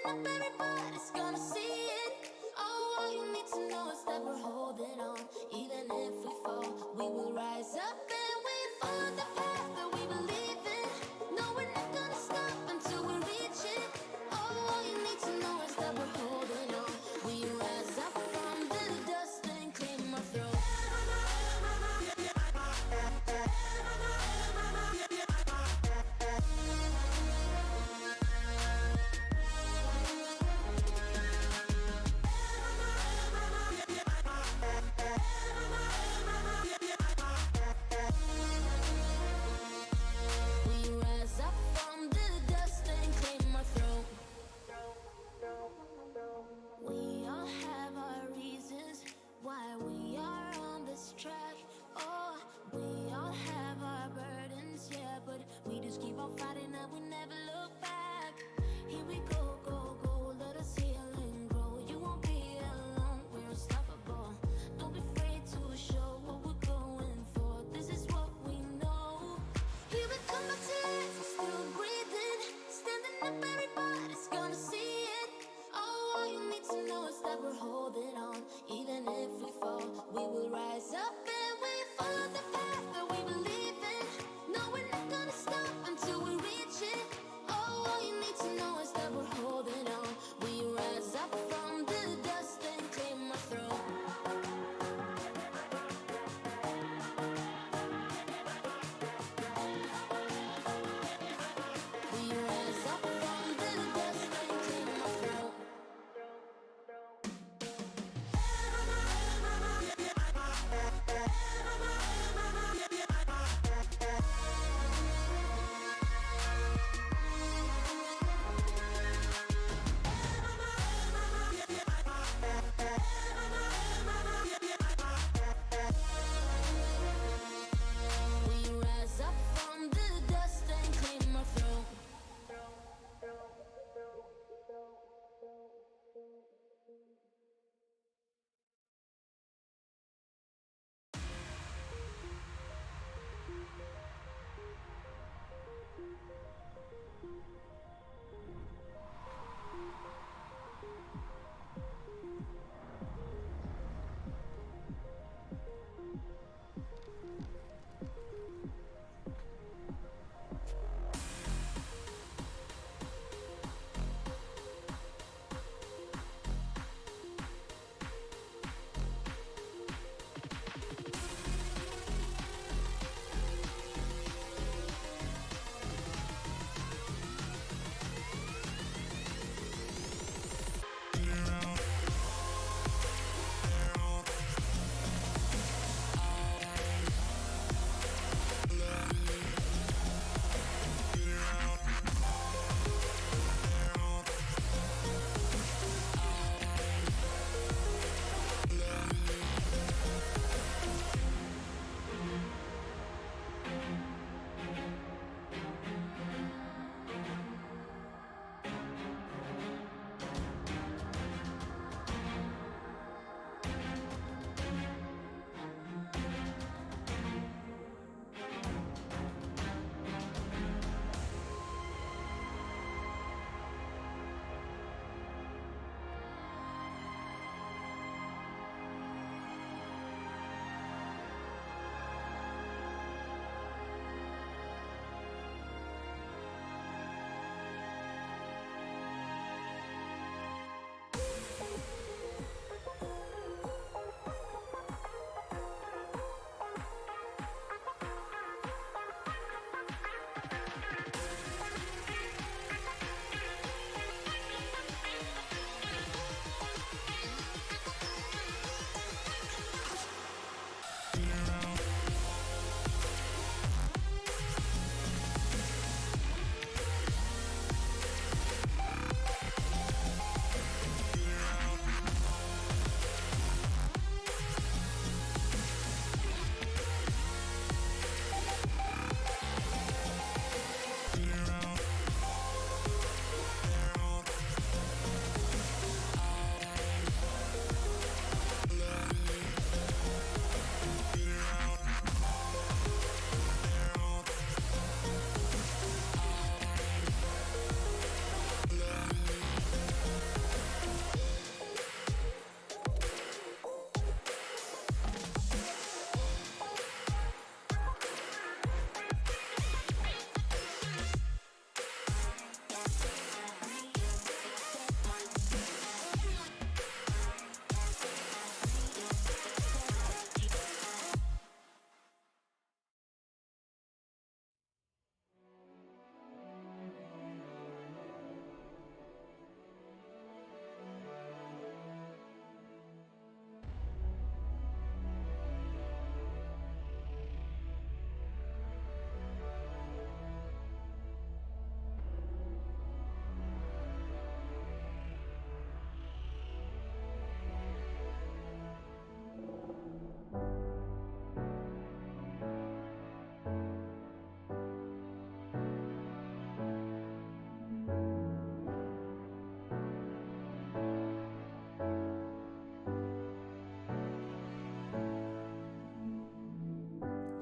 up, everybody's gonna see it. Oh, all you need to know is that we're holding on. Even if we fall, we will rise up and we follow the path that we believe in. No, we're not gonna stop until we reach it. Oh, all you need to know is that we're holding on. We rise up from the dust and claim our throne.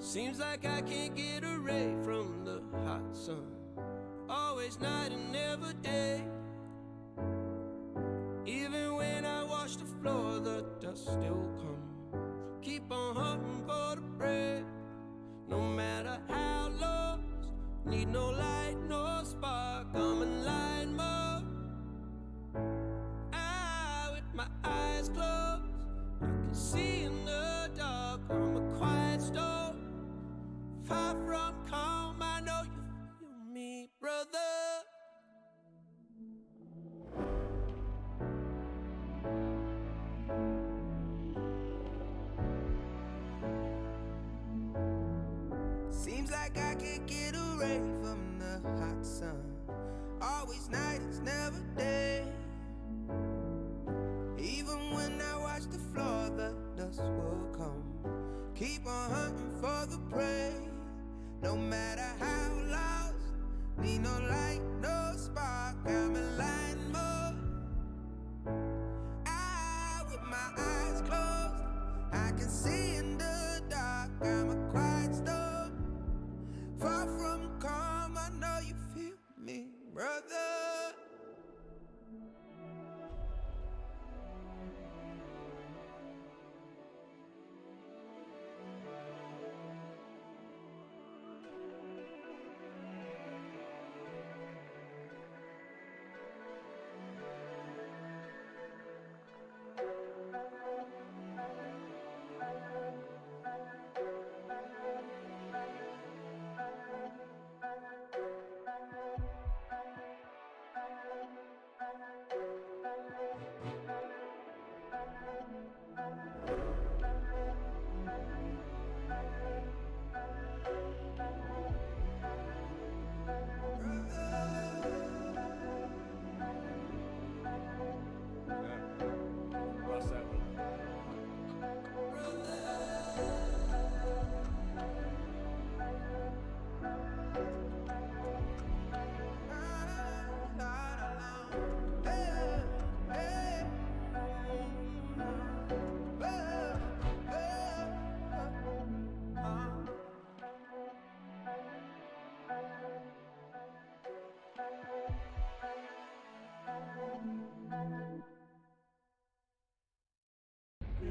Seems like I can't get away from the hot sun. Always night and never day. Even when I wash the floor, the dust still comes. Keep on hunting for the bread. No matter how lost, need no light, no spark. I'm in line mode. With my eyes closed, I can see in the dark. I'm a quiet storm, far from calm. I know you feel me, brother. Seems like I can't get away from the hot sun. Always night, it's never day. Even when I watch the floor, the dust will come. Keep on hunting for the prey. No matter how lost, need no light, no spark. I'm in line mode. With my eyes closed, I can see in the dark. I'm a quiet storm, far from calm. I know you feel me, brother.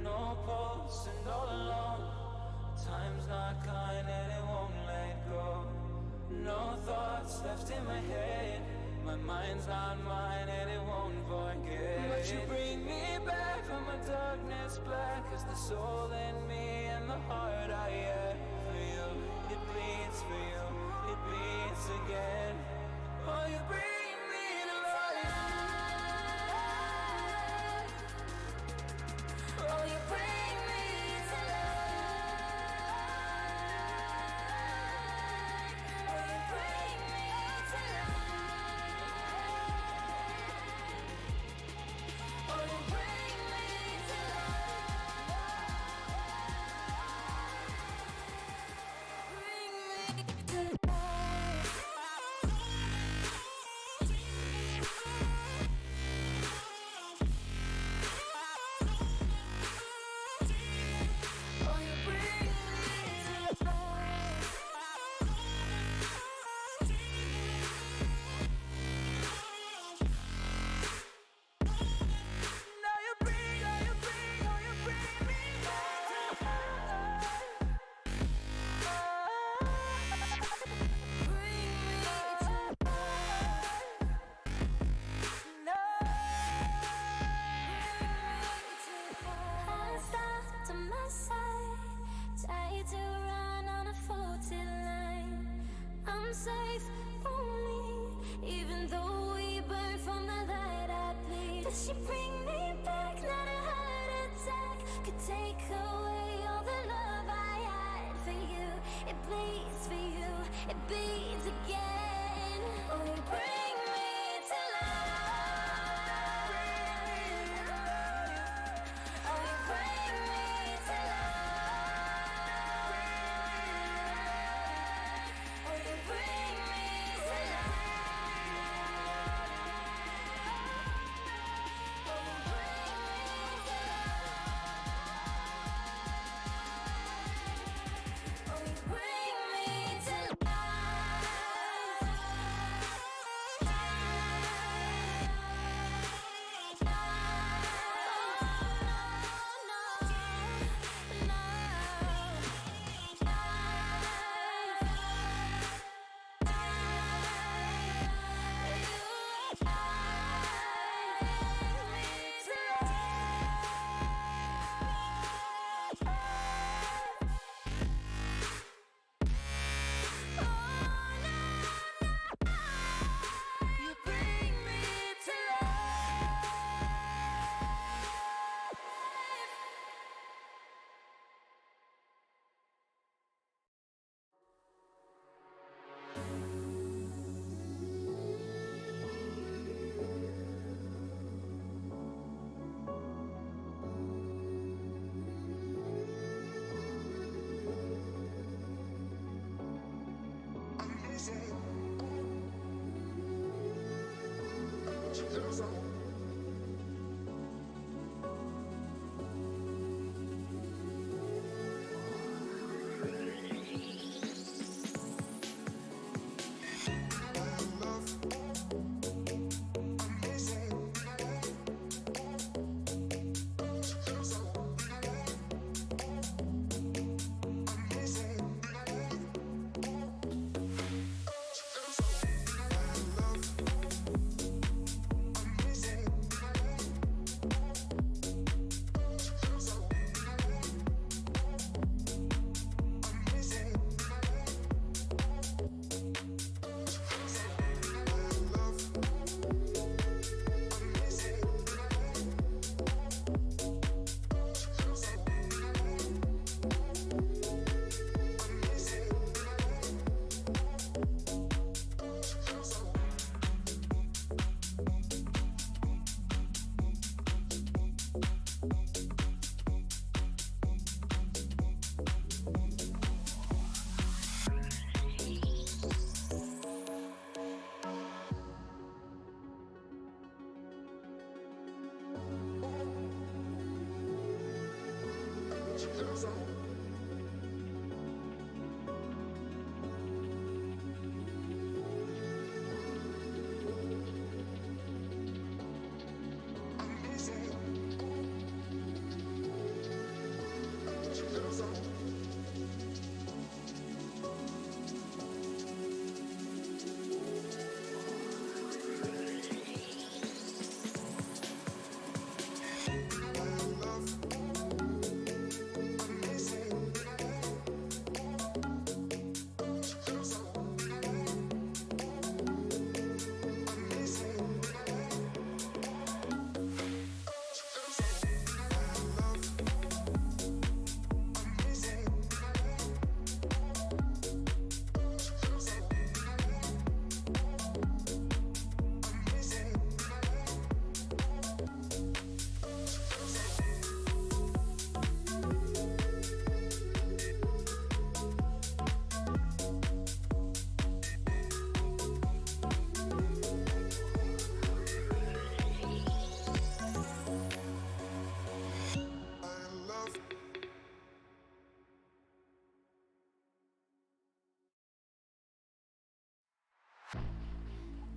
No pulse and all alone. Time's not kind and it won't let go. No thoughts left in my head. My mind's not mine and it won't forget. But you bring me back from my darkness black. Cause the soul in me and the heart I have for you. It bleeds for you, it beats again. Oh, you bring me to life. Oh, you bring me to life. Oh, you bring me to life. Oh, you bring me to life. Bring me to oh, you bring me to life. Now you bring, oh, you bring, oh, you bring me back to life. Bring me to life. No. Hands down to my side, tied to run on a faulty line. I'm safe only, even though we burn from the light I bleed. Does she bring me back? Not a heart attack could take away all the love I had for you. It bleeds for you, it beats again. Oh, you bring me to life. Oh, you bring me to life. Oh, you bring me to life. Oh, you bring me to life. Oh, you bring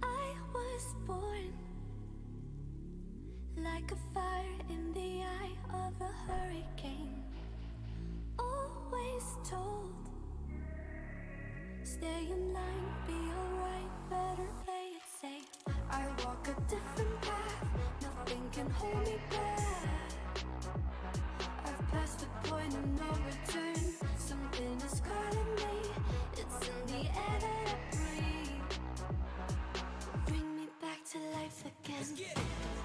I was born like a fire in the eye of a hurricane. Always told, stay in line, be alright, better play it safe. I walk a different path, nothing can hold me back. I've passed the point of no return, something is calling me. It's in the air that I breathe. Bring me back to life again.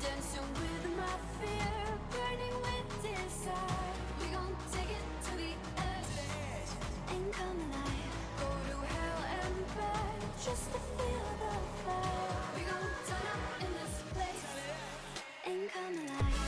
Dancing with my fear, burning with desire. We gon' take it to the edge and come alive. Go to hell and back just to feel the fire. We gon' turn up in this place and come alive.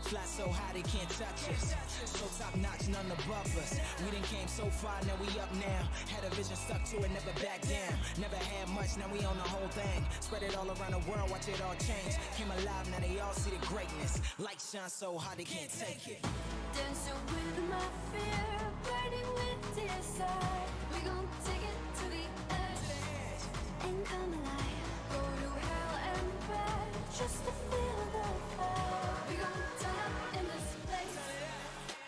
Fly so high they can't touch us. So top notch, none above us. We done came so far, now we up now. Had a vision, stuck to it, never back down. Never had much, now we own the whole thing. Spread it all around the world, watch it all change. Came alive, now they all see the greatness. Light shine so high they can't take it. Dancing with my fear, burning with desire. We gon' take it to the edge and come alive. Go to hell and back just to feel the fire. We gon' turn up in this place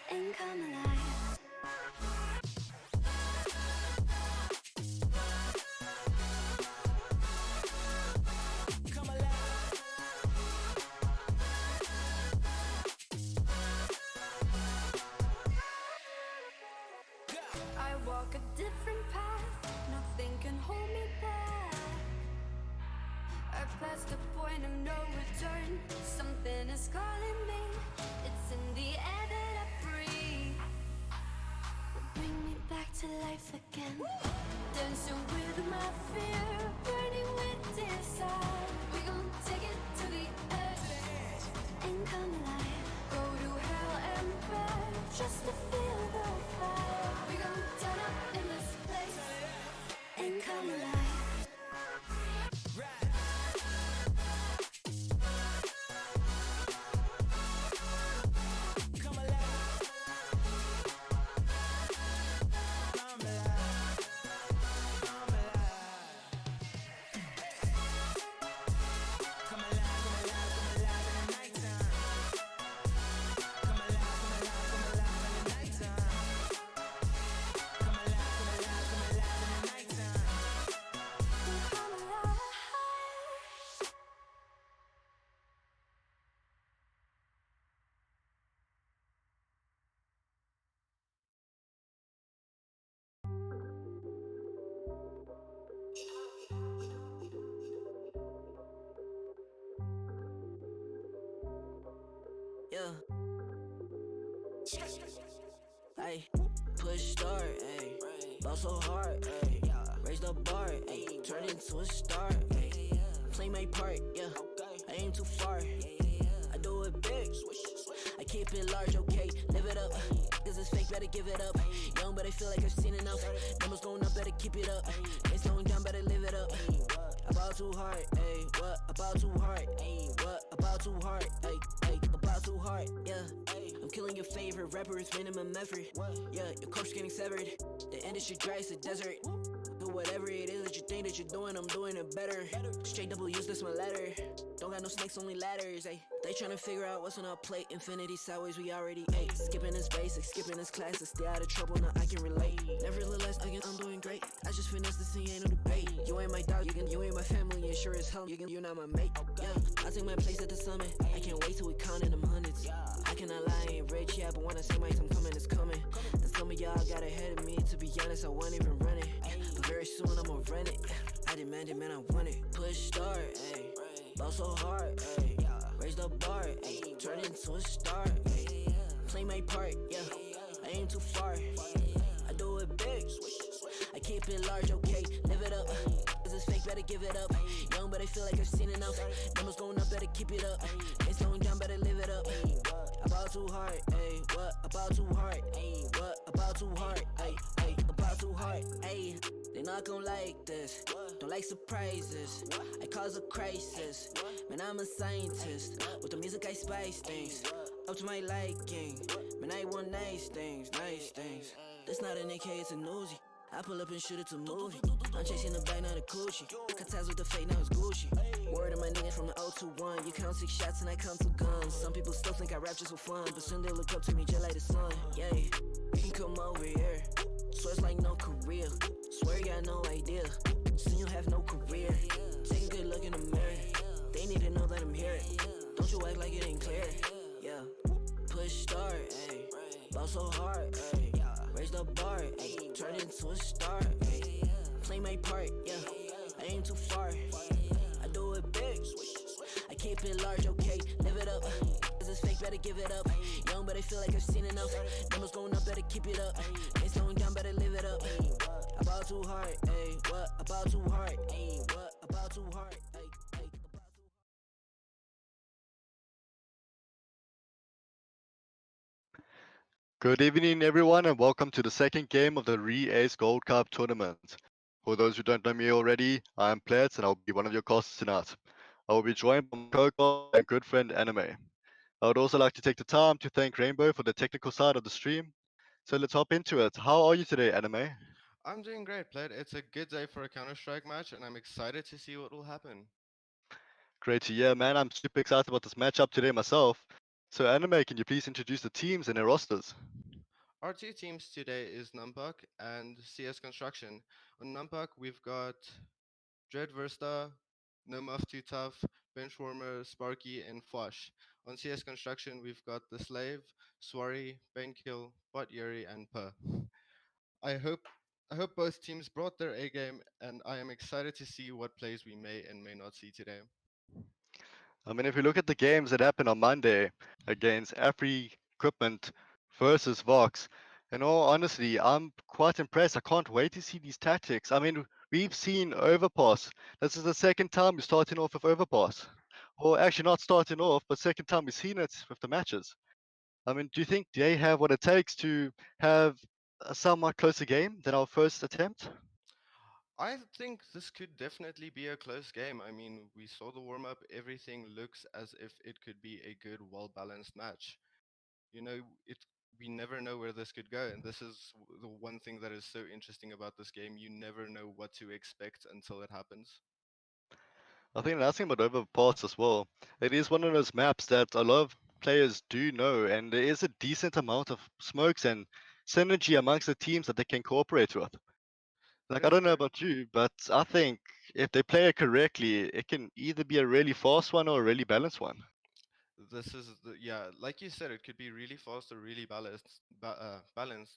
and come alive. Come alive. I walk a different path, nothing can hold me back. I passed the point of no return, something is calling me. It's in the air that I breathe. Bring me back to life again. Dancing with my fear, burning with desire. We gon' take it to the edge and come alive. Go to hell and back just to feel the fire. We gon' turn up in this place and come alive. Come alive. Come alive. Come alive. Come alive, come alive, come alive in the nighttime. Come alive, come alive, come alive in the nighttime. Come alive, come alive, come alive in the nighttime. Come alive. Yeah. Ay, push start, ay. Ball so hard, ay. Raise the bar, ay. Turn into a star, ay. Play my part, yeah. I aim too far. I do it big. I keep it large, okay. Live it up. Cause it's fake, better give it up. Young, but I feel like I've seen enough. Numbers going up, better keep it up. Ain't slowing down, better live it up. About too hard, ayy, what? About too hard, ayy, what? About too hard, ayy, about too hard, yeah. I'm killing your favorite rapper with minimum effort. Yeah, your corpse getting severed. The industry dry as a desert. Do whatever it is that you think that you're doing, I'm doing it better. Straight double use, this my letter. Don't got no snakes, only ladders, ayy. They tryna figure out what's on our plate. Infinity sideways, we already ate. Skipping this basic, skipping this classes. Stay out of trouble, now I can relate. Nevertheless, again, I'm doing great. I just finished this thing, ain't no debate. You ain't my dog, you ain't my family, and sure as hell, you're not my mate. Yeah, I take my place at the summit. I can't wait till we counting them hundreds. I cannot lie, I ain't rich, yeah, but when I say my time coming, it's coming. And some of y'all got ahead of me, to be honest, I wasn't even running. But very soon I'ma run it. I demand it, man, I want it. Push start, ayy. Ball so hard, ayy. Raise the bar, ayy. Turn into a star, ayy. Play my part, yeah. I aim too far. I do it big. I keep it large, okay. Live it up. Cause it's fake, better give it up. Young, but I feel like I've seen enough. Numbers going up, better keep it up. Ain't slowing down, better live it up. About too hard, ayy. What? About too hard, ayy. What? About too hard, ayy. About too hard, ayy. They not gon' like this. Don't like surprises. I cause a crisis. Man, I'm a scientist. With the music, I spice things. Up to my liking. Man, I want nice things, nice things. This not an AK, it's a Uzi. I pull up and shoot it to movie. I'm chasing the bag, not a coochie. Cut ties with the fake, now it's Gucci. Word of my niggas from the 021. You count 6 shots and I count 2 guns. Some people still think I rap just for fun, but soon they look up to me just like the sun. Yeah, you can come over here. Swear it's like no career. Swear you got no idea. Soon you have no career. Take a good look in the mirror. They need to know that I'm here. Don't you act like it ain't clear. Yeah, push start, ayy. Ball so hard, ayy. Raise the bar, ayy. Turn into a star, ayy. Play my part, yeah. I aim too far. I do it big. I keep it large, okay. Live it up. Cause it's fake, better give it up. Young, but I feel like I've seen enough. Numbers going up, better keep it up. Ain't slowing down, better live it up. About too hard, ayy. What? About too hard, ayy. What? About too hard, ayy. Good evening, everyone, and welcome to the second game of the Re-Ace Gold Cup tournament. For those who don't know me already, I am Pletz, and I'll be one of your hosts tonight. I will be joined by my co-caster and good friend Anime. I would also like to take the time to thank Rainbow for the technical side of the stream. So let's hop into it. How are you today, Anime? I'm doing great, Pled. It's a good day for a Counter Strike match, and I'm excited to see what will happen. Great to hear, man. I'm super excited about this matchup today myself. So, Anime, can you please introduce the teams and their rosters? Our two teams today is Numpuck and CS Construction. On Numpuck, we've got Dread Versta, No Muff Too Tough, Benchwarmer, Sparky, and Fwash. On CS Construction, we've got The Slave, Swarry, Benkill, Bot Yuri, and Puh. I hope I hope both teams brought their A game, and I am excited to see what plays we may and may not see today. I mean, if you look at the games that happened on Monday against Afri Equipment versus Vox, in all honesty, I'm quite impressed. I can't wait to see these tactics. I mean, we've seen Overpass. This is the second time we're starting off with Overpass. Or actually, not starting off, but second time we've seen it with the matches. I mean, do you think they have what it takes to have a somewhat closer game than our first attempt? I think this could definitely be a close game. I mean, we saw the warm up, everything looks as if it could be a good, well balanced match. You know, it we never know where this could go, and this is the one thing that is so interesting about this game. You never know what to expect until it happens. I think that's thing about Overpass as well. It is one of those maps that a lot of players do know, and there is a decent amount of smokes and synergy amongst the teams that they can cooperate with. That Like, I is don't know true. about you, but I think if they play it correctly, it can either be a really fast one or a really balanced one. This is yeah, like you said, it could be really fast or really balanced,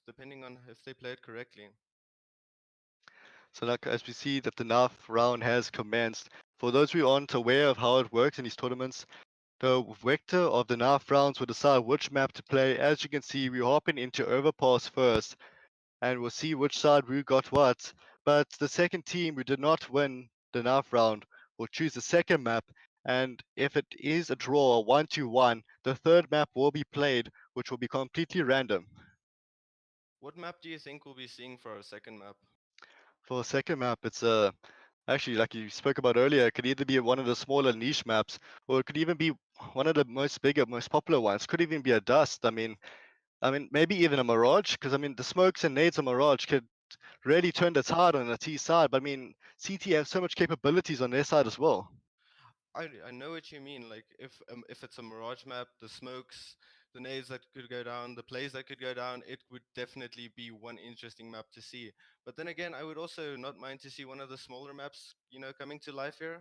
depending on if they play it correctly. So, like, as we see that the ninth round has commenced, for those who aren't aware of how it works in these tournaments, the vector of the ninth rounds will decide which map to play. As you can see, we're hopping into Overpass first, and we'll see which side we got what. But the second team who did not win the ninth round will choose the second map, and if it is a draw, 1-1, the third map will be played, which will be completely random. What map do you think we'll be seeing for our second map? For a second map, it's actually like you spoke about earlier. It could either be one of the smaller niche maps, or it could even be one of the most bigger, most popular ones. Could even be a dust. I mean, maybe even a mirage, because I mean, the smokes and nades of mirage could really turn the tide on the T side. But I mean, CT have so much capabilities on their side as well. I know what you mean. Like if it's a mirage map, the smokes, the nades that could go down, the plays that could go down, it would definitely be one interesting map to see. But then again, I would also not mind to see one of the smaller maps, coming to life here.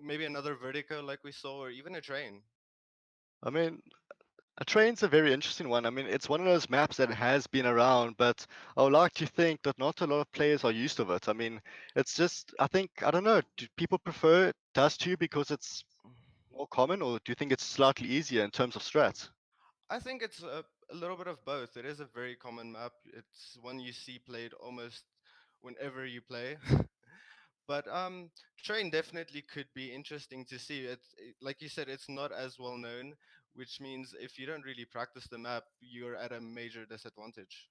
Maybe another vertigo like we saw, or even a train. I mean, a train's a very interesting one. I mean, it's one of those maps that has been around, but I would like to think that not a lot of players are used to it. I mean, it's just, I think, I don't know, do people prefer Dust 2 because it's more common, or do you think it's slightly easier in terms of strats? I think it's a little bit of both. It is a very common map. It's one you see played almost whenever you play. But train definitely could be interesting to see. Like you said, it's not as well known, which means if you don't really practice the map, you're at a major disadvantage.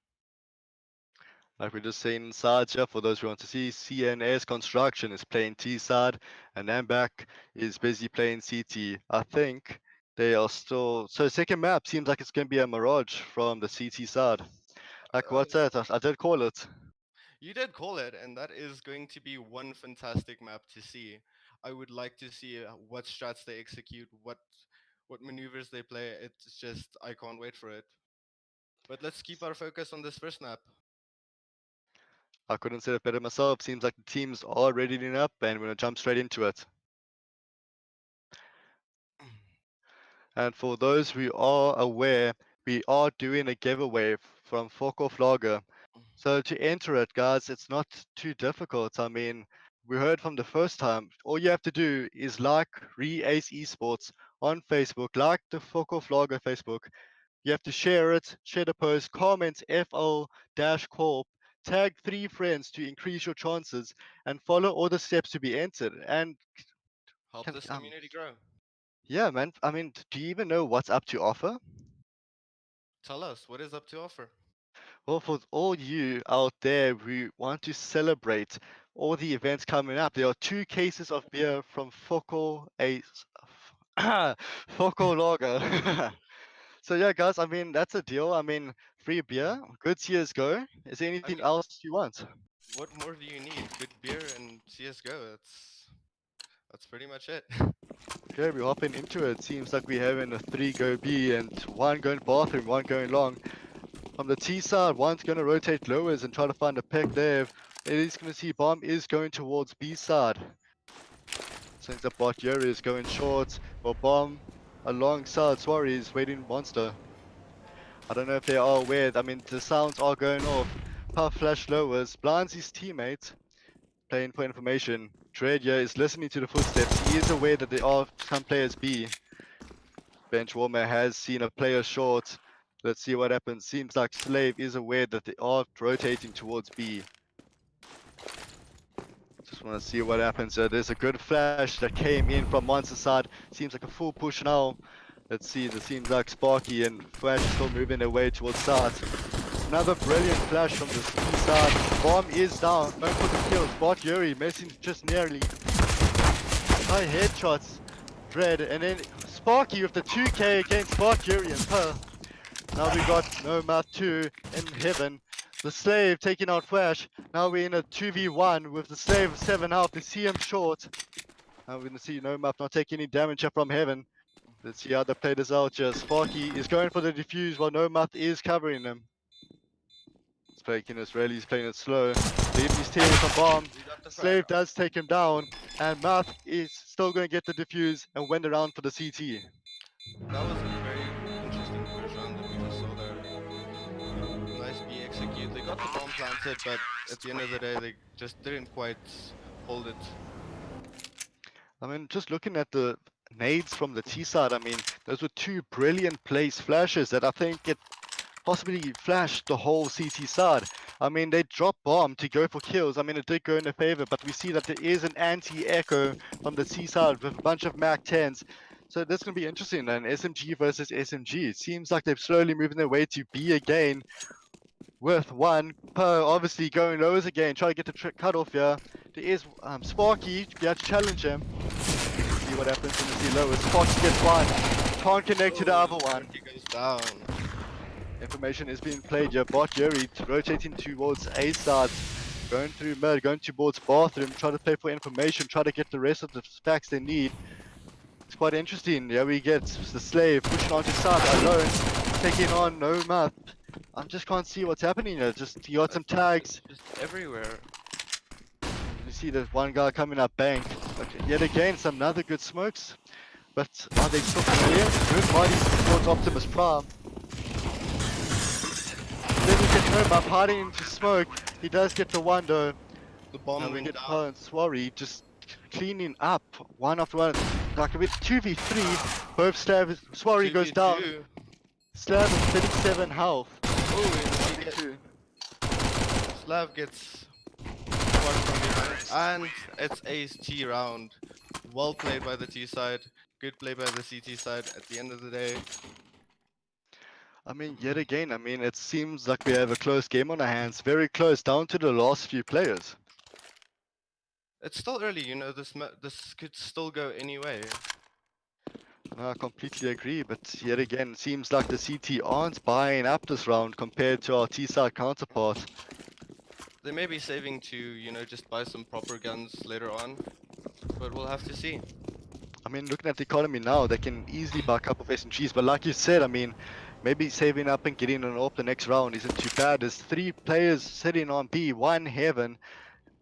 Like we just seen inside here, for those who want to see, CNS Construction is playing T side, and Nambak is busy playing CT. I think they are still. So, second map seems like it's going to be a Mirage from the CT side. Like, Uh, what's that? I did call it. you did call it, and that is going to be one fantastic map to see. I would like to see what strats they execute, what maneuvers they play. It's just I can't wait for it. But let's keep our focus on this first map. I couldn't say it better myself. Seems like the teams are readying up, and we're going to jump straight into it. And for those who are aware, we are doing a giveaway from Focus Lager. So to enter it, guys, it's not too difficult. I mean, we heard from the first time, all you have to do is like ACE Esports on Facebook, like the Focus Lager Facebook. You have to share it, share the post, comment FL-Corp, tag 3 friends to increase your chances, and follow all the steps to be entered. And Help can, this community grow. yeah, man. I mean, do you even know what's up to offer? Tell us what is up to offer. Well, for all you out there who want to celebrate all the events coming up, there are 2 cases of beer from Foco Lager. So yeah, guys, I mean that's a deal. I mean, free beer, good CS:GO. Is there I anything mean, else you want? what more do you need? Good beer and CS:GO. That's pretty much it. Okay, we're hopping into it. Seems like we're having a 3 go B and 1 going bathroom, 1 going long. On the T side, one's going to rotate lowers and try to find a pick there. It is going to see bomb is going towards B side. Since the bot Yuri is going short, or bomb alongside Suarez waiting monster. I don't know if they are aware. I mean, the sounds are going off. Puff flash lowers, blinds his teammate. Playing for information. Dredia is listening to the footsteps. He is aware that there are some players B. Benchwarmer has seen a player short. Let's see what happens. Seems like Slave is aware that they are rotating towards B. Just want to see what happens. There's a good flash that came in from Monster side. Seems like a full push now. Let's see. It seems like Sparky and Flash is still moving their way towards start. Another brilliant flash from the C side. Bomb is down. Going for the kill. Spot Yuri missing just nearly. High headshots. Dread. And then Sparky with the 2K against Spot Yuri and Pearl. Now we got Nomad 2 in heaven. The Slave taking out Flash. Now we're in a 2v1 with the Slave 7 health. They see him short. Now we're going to see Nomad not taking any damage up from heaven. Let's see how they play this out here. Sparky is going for the defuse while Nomad is covering him. He's Israeli, he's playing it slow. Leaving his team with a bomb. We got the frag. Slave does take him down. And Math is still going to get the defuse and win the round for the CT. That was a very interesting first round that we just saw there. Nice B execute. They got the bomb planted, but at the end of the day, they just didn't quite hold it. I mean, just looking at the nades from the T side, I mean, those were 2 brilliant place flashes that I think it possibly flashed the whole CT side. I mean, they dropped bomb to go for kills. I mean, it did go in their favor, but we see that there is an anti-echo from the C side with a bunch of Mac 10s. So that's going to be interesting then. SMG versus SMG. It seems like they're slowly moving their way to B again with one. Per obviously going lowers again, try to get the cut off here. There is Sparky. You have to challenge him. See what happens when you see lowers. Sparky gets one. Can't connect to the other one. He goes down. Information is being played here. Bot Yuri rotating towards A side. Going through mid, going towards bathroom, try to play for information, try to get the rest of the stacks they need. It's quite interesting. Here we get the slave pushing onto side alone, taking on no map. I just can't see what's happening here. Just you got some tags. Just everywhere. You see there's one guy coming up bank. Okay, yet again, some another good smokes. But are they still familiar? Good body towards Optimus Prime. Then you get no map hiding into smoke. He does get the one though. The bomb And we went get down. Swarry just cleaning up one after one. Like with 2v3, both Swarry goes down. 2v2. Slav is 37 health. Oh, he 2. Slav gets one from behind. And it's Ace T round. Well played by the T side. Good play by the CT side at the end of the day. I mean, yet again, I mean, it seems like we have a close game on our hands. Very close, down to the last few players. It's still early, you know, this could still go any way. No, I completely agree, but yet again, it seems like the CT aren't buying up this round compared to our T-side counterpart. They may be saving to, you know, just buy some proper guns later on. But we'll have to see. I mean, looking at the economy now, they can easily buy a couple of SMGs, but like you said, I mean, maybe saving up and getting an AWP the next round isn't too bad. There's 3 players sitting on B, 1 heaven,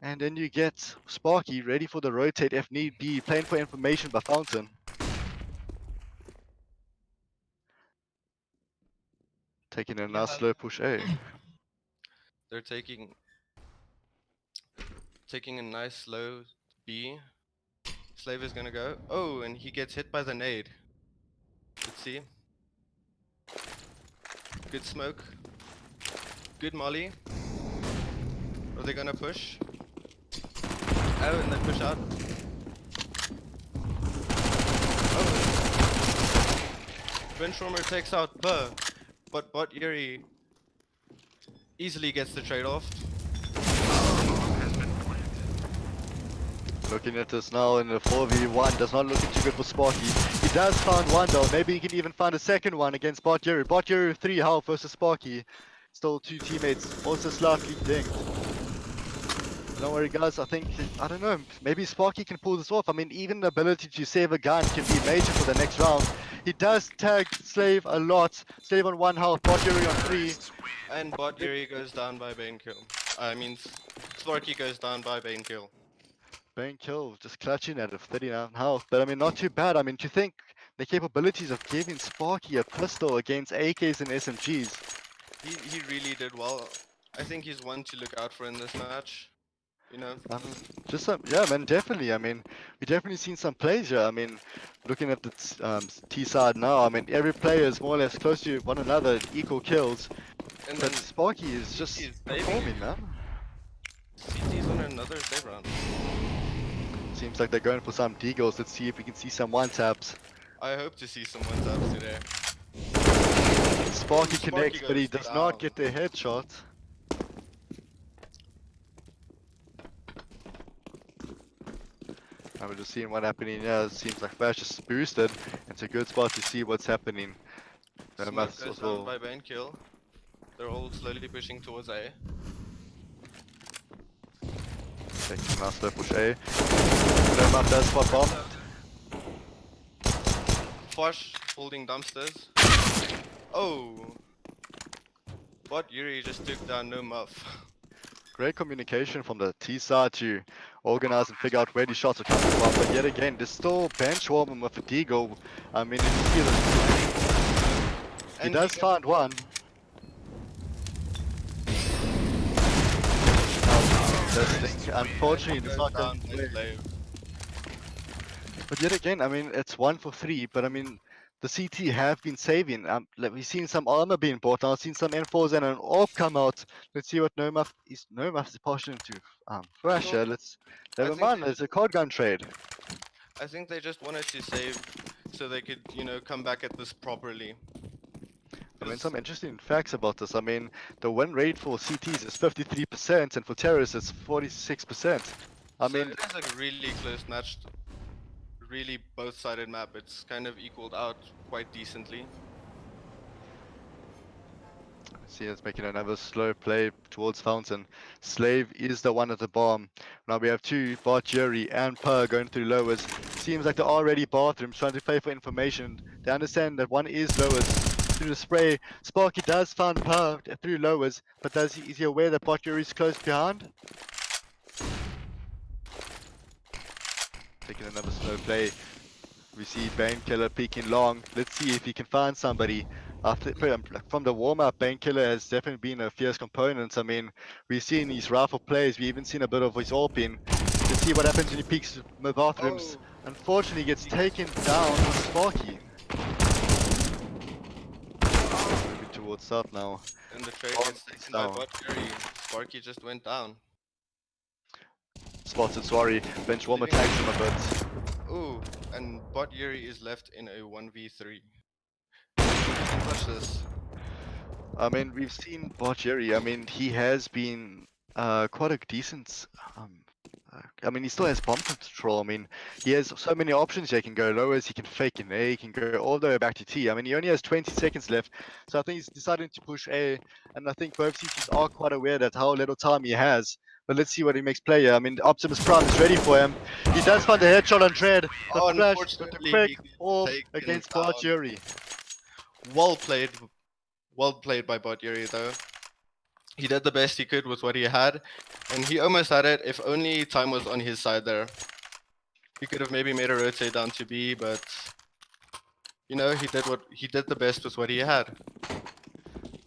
and then you get Sparky ready for the rotate if need be, playing for information by Fountain. Taking a nice slow push A. They're taking a nice slow B. Slave is gonna go. Oh, and he gets hit by the nade. Let's see. Good smoke. Good molly. Are they gonna push? Oh, and they push out. Oh. Benchwarmer takes out Per, but Bot Yuri easily gets the trade-off. Looking at this now in the 4v1, does not looking too good for Sparky. He does find one though, maybe he can even find a second one against Bot Yuri. Bot Yuri 3 health versus Sparky. Still 2 teammates, also slightly dinged. Don't worry guys, I don't know, maybe Sparky can pull this off. I mean, even the ability to save a gun can be major for the next round. He does tag Slave a lot. Slave on 1 health, Bot Yuri on 3. And Bot Yuri goes down by Bane kill. I mean, Sparky goes down by Bane kill. Bane kill, just clutching at it, 39 health. But I mean, not too bad. I mean, to think the capabilities of giving Sparky a pistol against AKs and SMGs. He really did well. I think he's one to look out for in this match. You know? Just some, yeah, man, definitely. I mean, we definitely seen some plays here. I mean, looking at the T side now, I mean, every player is more or less close to one another, equal kills. And But then Sparky is just he's performing, man. CT's on another save round. Seems like they're going for some deagles. Let's see if we can see some one taps. I hope to see some one taps today. Sparky Sparky connects, but he goes does not down. get the headshot. And we're just seeing what happening here. It seems like Flash is boosted. It's a good spot to see what's happening. Smoke Must goes also- down by Bane kill. They're all slowly pushing towards A. Taking a slow push A. Nomad does spot bomb. Fosh holding dumpsters. Oh! Bot Yuri just took down no muff. Great communication from the T side to organize and figure out where these shots are coming from. But yet again, there's still bench warming with a deagle. I mean, if you see this, he does find one. This thing, unfortunately, does not go down by away. Slave. But yet again, I mean, it's 1 for 3, but I mean, the CT have been saving. Like, we've seen some armor being bought out, seen some M4s and an AWP come out. Let's see what Nomaf is partial into. Thrasher, never think mind, they it's a card gun trade. I think they just wanted to save so they could, come back at this properly. I mean, 'Cause- some interesting facts about this. I mean, the win rate for CTs is 53%, and for terrorists it's 46%. I So mean, it is a really close match, really both-sided map. It's kind of equaled out quite decently. see, it's making another slow play towards Fountain. Slave is the one at the bomb. Now we have two, Bot, Jerry, and Per going through lowers. Seems like they're already bathrooms trying to play for information. They understand that one is lowers. Through the spray, Sparky does find Per through lowers, but is he aware that Bot Jerry is close behind? Taking another slow play. We see Bainkiller peeking long. Let's see if he can find somebody. From the warm-up, Bainkiller has definitely been a fierce component. I mean, we've seen his rifle plays. We even seen a bit of his AWPing. Let's see what happens when he peeks the bathrooms. Oh, Unfortunately, he gets he taken gets- down by Sparky. Moving towards south now. and the trade Oh, gets it's taken by down. Bot Jerry. Sparky just went down. Spotted Swari. Bench warmer Leaving- tags him a bit. Ooh, and Bot Yuri is left in a 1v3. Can't touch this. I mean, we've seen Bargieri. I mean, he has been quite a decent. I mean, he still has bomb control. I mean, he has so many options. He can go lowers, he can fake an A, he can go all the way back to T. I mean, he only has 20 seconds left, so I think he's deciding to push A. And I think both CTs are quite aware that how little time he has. But let's see what he makes play here. I mean, Optimus Prime is ready for him. He does find a headshot on Dread. The Oh, flash, but the unfortunately, quick he gets off taken against down. Bargieri. Well played by Bot Yuri though. He did the best he could with what he had, and he almost had it if only time was on his side there. He could have maybe made a rotate down to B, but he did the best with what he had.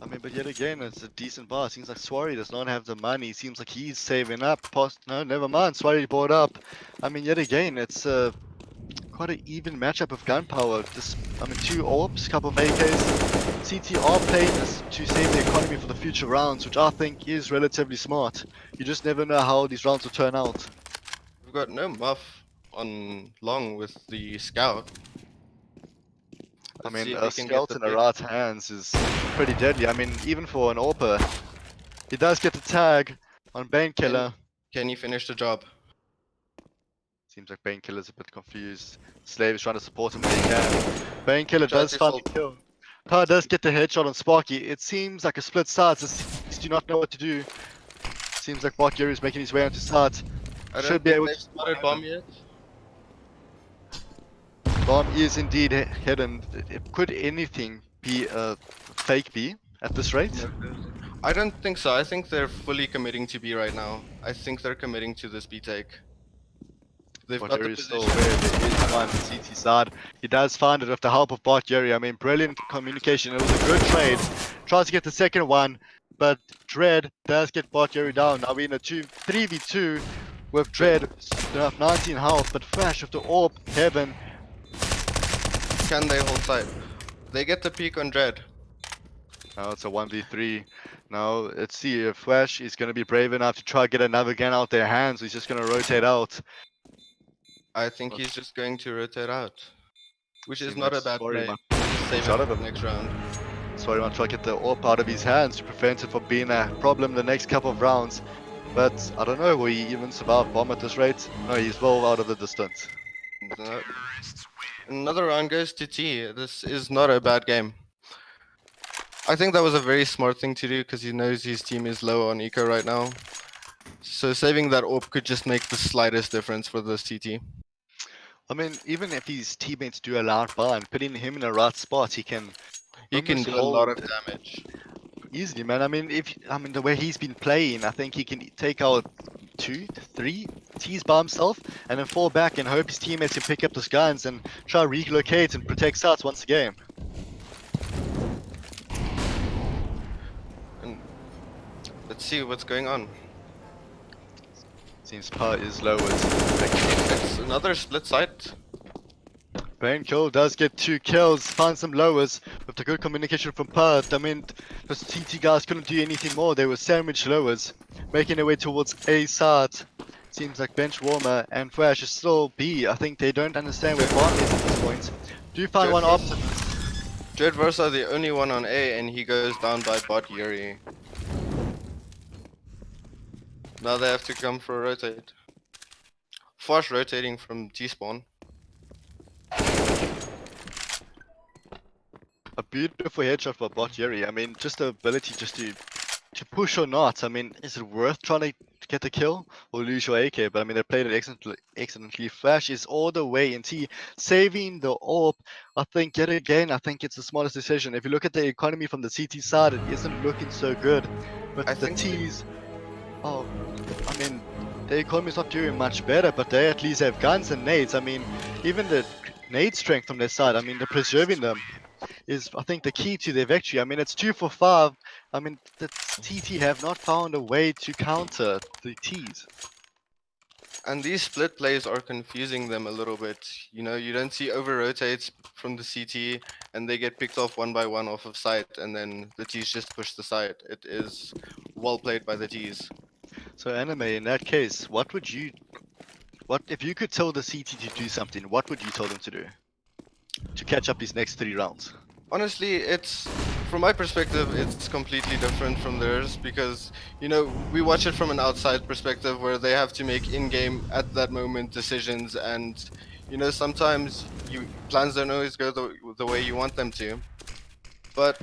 I mean, but yet again, it's a decent bar. Seems like Swari does not have the money. Seems like he's saving up. No, never mind. Swari bought up. I mean, yet again, it's quite an even matchup of gunpowder. I mean, two orbs, couple of AKs. CT are playing this to save the economy for the future rounds, which I think is relatively smart. You just never know how these rounds will turn out. We've got no muff on long with the scout. I Let's mean, see if a he can get scout the in the pick. right hands is pretty deadly. I mean, even for an AWPer, he does get the tag on Bainkiller. Can he finish the job? Seems like Bainkiller's a bit confused. Slave is trying to support him when he can. Bainkiller Tried does to find the solve- kill. Power does get the headshot on Sparky. It seems like a split side. Just do not know what to do. Seems like Bargieri is making his way onto side. I Should don't be think able they've to spotted bomb yet. Bomb is indeed hidden. Could anything be a fake B at this rate? I don't think so. I think they're fully committing to B right now. I think they're committing to this B take. They've got the Bargieri is still position. aware there is one CT side. He does find it with the help of Bargieri. I mean, brilliant communication. It was a good trade. Tries to get the second one, but Dread does get Bargieri down. Now we're in a 3v2 with Dread, 19 health, but Flash with the orb, Heaven. Can they hold tight? They get the peak on Dread. Now it's a 1v3. Now let's see if Flash is going to be brave enough to try to get another gun out their hands. He's just going to rotate out. I think he's just going to rotate out, which is Seems not like a bad sorry, play. man. Save it Shot for of the him. next round. Sorry, I'm trying to get the AWP out of his hands to prevent it from being a problem the next couple of rounds. But I don't know, will he even survive bomb at this rate? No, he's well out of the distance. No- Another round goes to T. This is not a bad game. I think that was a very smart thing to do because he knows his team is low on eco right now. So saving that AWP could just make the slightest difference for this TT. I mean, even if his teammates do a loud bind, putting him in the right spot, he can He can almost do a lot of hold damage. easily, man. I mean, the way he's been playing, I think he can take out 2 to 3 T's by himself and then fall back and hope his teammates can pick up those guns and try to relocate and protect sites once again. And let's see what's going on. Seems power is lowered. It's another split site. Kill does get 2 kills, finds some lowers with the good communication from Perth. I mean, the CT guys couldn't do anything more. They were sandwich lowers, making their way towards A side. Seems like Bench Warmer and Flash is still B. I think they don't understand where Bomb is at this point. Do you find one Optimus? Dread Versa the only one on A, and he goes down by bot Yuri. Now they have to come for a rotate. Fast rotating from T spawn. A beautiful headshot for bot Yuri. I mean, just the ability just to push or not. I mean, is it worth trying to get the kill or lose your AK? But I mean, they played it excellently. Flash is all the way in T, saving the AWP. I think yet again, I think it's the smartest decision. If you look at the economy from the CT side, it isn't looking so good. But I the think T's, oh, I mean, the economy's not doing much better, but they at least have guns and nades. I mean, even the nade strength from their side, I mean, they're preserving them is I think the key to their victory. I mean, it's 2 for 5. I mean, the TT have not found a way to counter the T's. And these split plays are confusing them a little bit. You know, you don't see over rotates from the CT and they get picked off one by one off of site, and then the T's just push the site. It is well played by the T's. So, Anime, in that case, what if you could tell the CT to do something, what would you tell them to do to catch up these next 3 rounds? Honestly, it's from my perspective, it's completely different from theirs because you know we watch it from an outside perspective where they have to make in-game at that moment decisions, and you know sometimes plans don't always go the way you want them to. But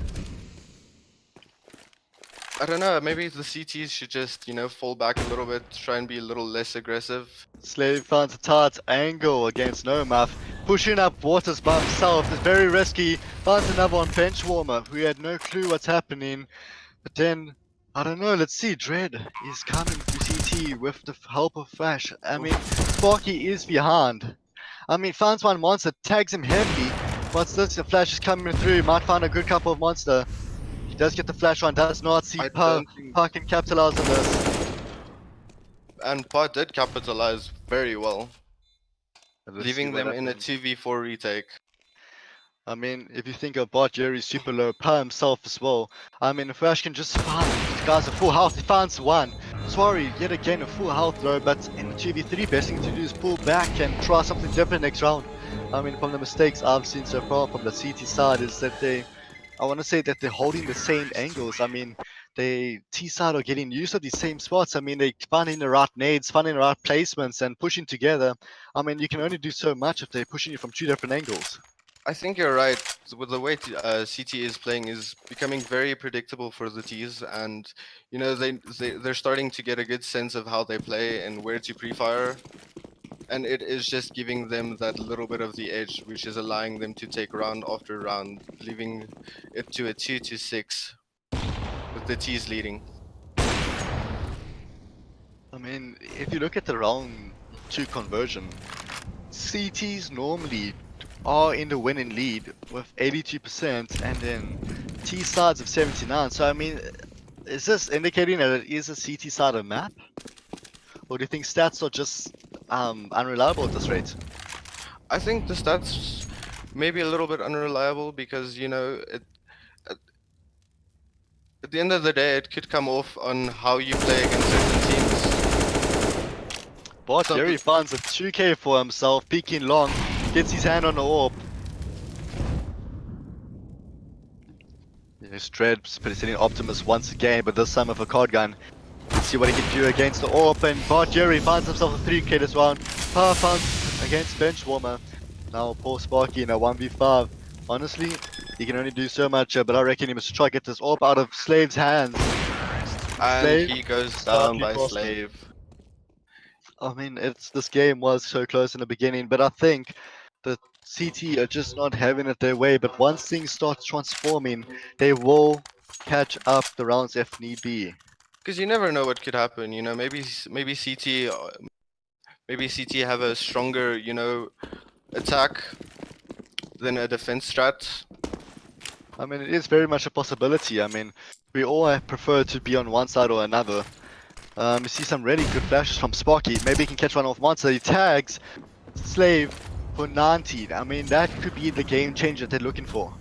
I don't know, maybe the CTs should just fall back a little bit, try and be a little less aggressive. Slave finds a tight angle against Nomaf. Pushing up waters by himself is very risky. Finds another on Benchwarmer who had no clue what's happening. But then, I don't know, let's see. Dread is coming through CT with the help of Flash. I mean, Sparky is behind. I mean, finds one monster, tags him heavily. What's this? The Flash is coming through. Might find a good couple of monster. He does get the Flash one, does not see I Power don't think, can capitalize on this. and Pot did capitalize very well, Let's see leaving what them in a happens. 2v4 retake. I mean, if you think about Jerry's super low per himself as well, I mean, Flash can just find these guys a full health. He finds one. Sorry, yet again a full health though, but in the 2v3, best thing to do is pull back and try something different next round. I mean, from the mistakes I've seen so far from the CT side is that I want to say that they're holding the same angles. I mean, they T side are getting used to these same spots. I mean, they finding the right nades, finding the right placements, and pushing together. I mean, you can only do so much if they're pushing you from 2 different angles. I think you're right. With the way CT is playing is becoming very predictable for the T's, and you know they're starting to get a good sense of how they play and where to pre-fire, and it is just giving them that little bit of the edge, which is allowing them to take round after round, leaving it to a 2-6 with the T's leading. I mean, if you look at the round 2 conversion, CTs normally are in the winning lead with 82% and then T sides of 79. So I mean, is this indicating that it is a CT side of map? Or do you think stats are just unreliable at this rate? I think the stats may be a little bit unreliable because you know at, at the end of the day it could come off on how you play against certain teams. But Some- Jerry finds a 2k for himself, peeking long, gets his hand on the orb. Yes, Dread sitting Optimus once again, but this time with a card gun. Let's see what he can do against the orb, and Bart Jerry finds himself a 3k this round. Power finds against Benchwarmer. Now poor Sparky in a 1v5. Honestly, he can only do so much, but I reckon he must try to get this orb out of Slave's hands. and Slave, he goes down Sparky by crossed. Slave. I mean, this game was so close in the beginning, but I think the CT are just not having it their way. But once things start transforming, they will catch up the rounds if need be. Because you never know what could happen. You know, maybe CT have a stronger attack than a defense strat. I mean, it is very much a possibility. I mean, we all prefer to be on one side or another. You see some really good flashes from Sparky. Maybe he can catch one off monster. He tags Slave for 19. I mean, that could be the game changer they're looking for.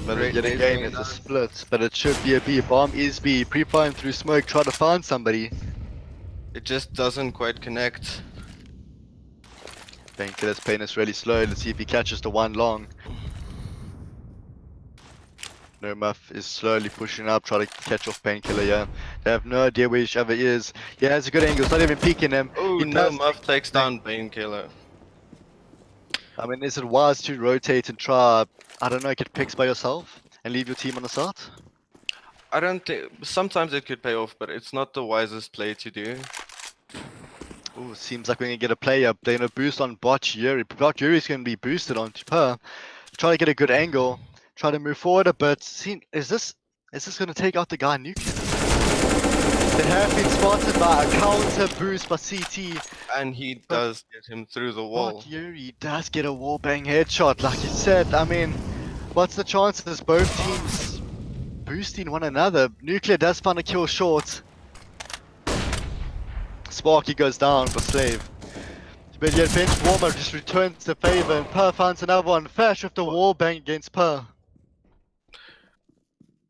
But Great yet nade again, going it's a down. split. But it should be a B. Bomb is B. Pre-firing through smoke, try to find somebody. It just doesn't quite connect. Painkiller's playing this really slow. Let's see if he catches the one long. No Muff is slowly pushing up, trying to catch off Painkiller, yeah. They have no idea where each other is. Yeah, it's a good angle. It's not even peeking him. Oh He no, does Muff take takes down. down Painkiller. I mean, is it wise to rotate and try, I don't know, get picks by yourself and leave your team on the start? I don't think. Sometimes it could pay off, but it's not the wisest play to do. Ooh, seems like we're going to get a play up. They're going to boost on Bot Yuri. Bot Yuri's going to be boosted onto Per. Try to get a good angle. Try to move forward a bit. See, is this going to take out the guy Nuclear? They have been spotted by a counter boost by CT. And he But does get him through the Bot wall. Yuri does get a wallbang headshot, like you said. I mean, what's the chances both teams boosting one another? Nuclear does find a kill short. Sparky goes down for Slave. But yet Bench Warmer just returns the favor and Per finds another one. Flash with the wallbang against Per.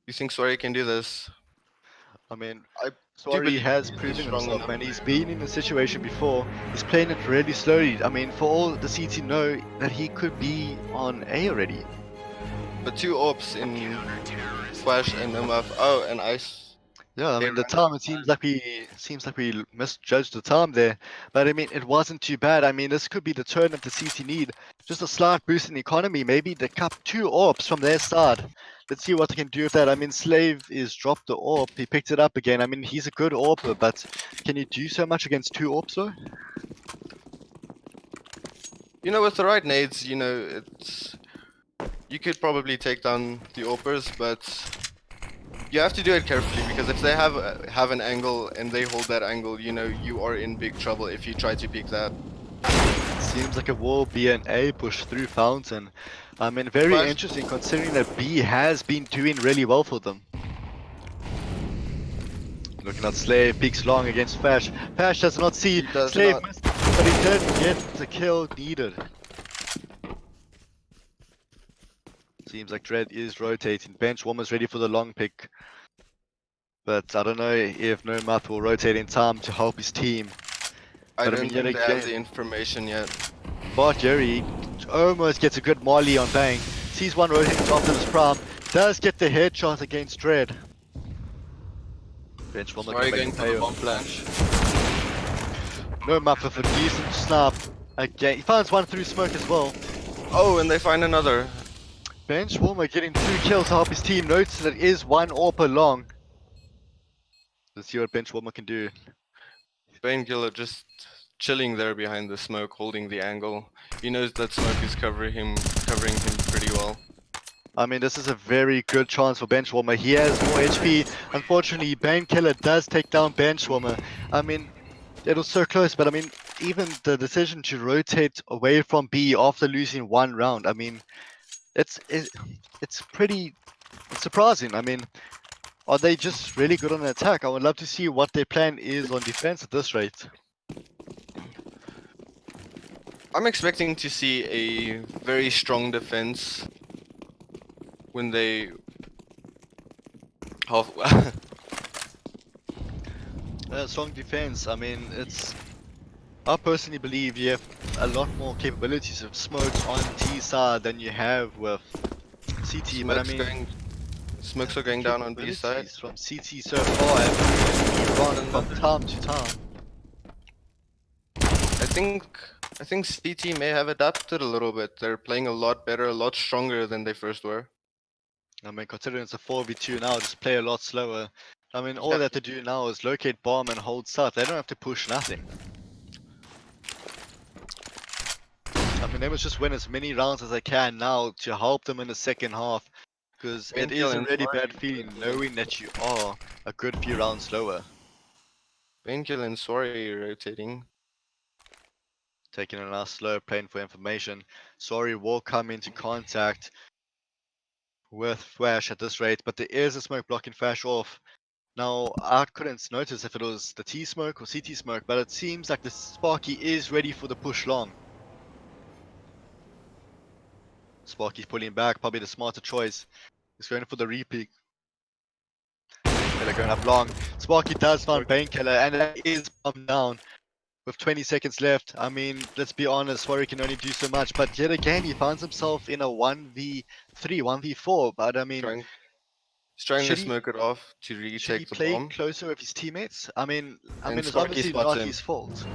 You think Swery can do this? I mean, I do Sorry believe has he's proven strong himself, enough. man. He's been in a situation before. He's playing it really slowly. I mean, for all the CT know that he could be on A already. But two ops in Flash and no Muff. Oh, and Ice. Yeah, I They mean the ran time it seems like we misjudged the time there, but I mean it wasn't too bad. I mean this could be the turn of the CT need, just a slight boost in the economy. Maybe the cup two orbs from their side. Let's see what they can do with that. I mean Slave is dropped the orb, he picked it up again. I mean he's a good orber, but can you do so much against two orbs though? You know, with the right nades, you know, it's you could probably take down the Opers, but you have to do it carefully because if they have an angle and they hold that angle, you know, you are in big trouble if you try to peek that. Seems like it will be an A push through Fountain. I mean very Flash. interesting considering that B has been doing really well for them. Looking at Slave, peeks long against Fash. Fash does not see. He does Slave not. missed, but he did get the kill needed. Seems like Dread is rotating. Bench Warmer's ready for the long pick. But I don't know if No Math will rotate in time to help his team. I But I don't mean, yet think they have again, the information yet. Bart Jerry almost gets a good Molly on Bang. Sees one rotating to Optimus Prime. Does get the headshot against Dread. Bench Warmer Sorry, can going make a for the pay bomb off. flash. No Math with a decent snap. Again, he finds one through smoke as well. Oh, and they find another. Bench Warmer getting 2 kills to help his team. Notes that it is 1 AWP long. Let's see what Bench Warmer can do. Painkiller just chilling there behind the smoke, holding the angle. He knows that smoke is covering him pretty well. I mean, this is a very good chance for Benchwarmer. He has more HP. Unfortunately, Painkiller does take down Benchwarmer. I mean, it was so close, but I mean, even the decision to rotate away from B after losing 1 round, I mean, it's pretty surprising. I mean, are they just really good on attack? I would love to see what their plan is on defense at this rate. I'm expecting to see a very strong defense when they half. Strong defense. I mean, I personally believe you have a lot more capabilities of smokes on T side than you have with CT. But I mean, Smokes are going down on B side. capabilities from CT so far have been from time to time. I think CT may have adapted a little bit. They're playing a lot better, a lot stronger than they first were. I mean, considering it's a 4v2 now, just play a lot slower. I mean, all Yeah. they have to do now is locate bomb and hold site. They don't have to push nothing. I mean, they must just win as many rounds as they can now to help them in the second half. Because it is a really bad feeling knowing that you are a good few rounds slower. Painkiller and Sorry rotating. Taking a nice slow plane for information. Sorry will come into contact with Flash at this rate, but there is a smoke blocking Flash off. Now, I couldn't notice if it was the T smoke or CT smoke, but it seems like the Sparky is ready for the push long. Sparky's pulling back, probably the smarter choice. He's going for the repeat. Painkiller going up long. Sparky does find Painkiller, and that is bumped down. with 20 seconds left. I mean, let's be honest, Swarry can only do so much. But yet again, he finds himself in a 1v3, 1v4. But I mean, He's trying to should he smoke it off to should he retake the play bomb. closer with his teammates? I mean, And it's Sparky obviously spots not him. his fault.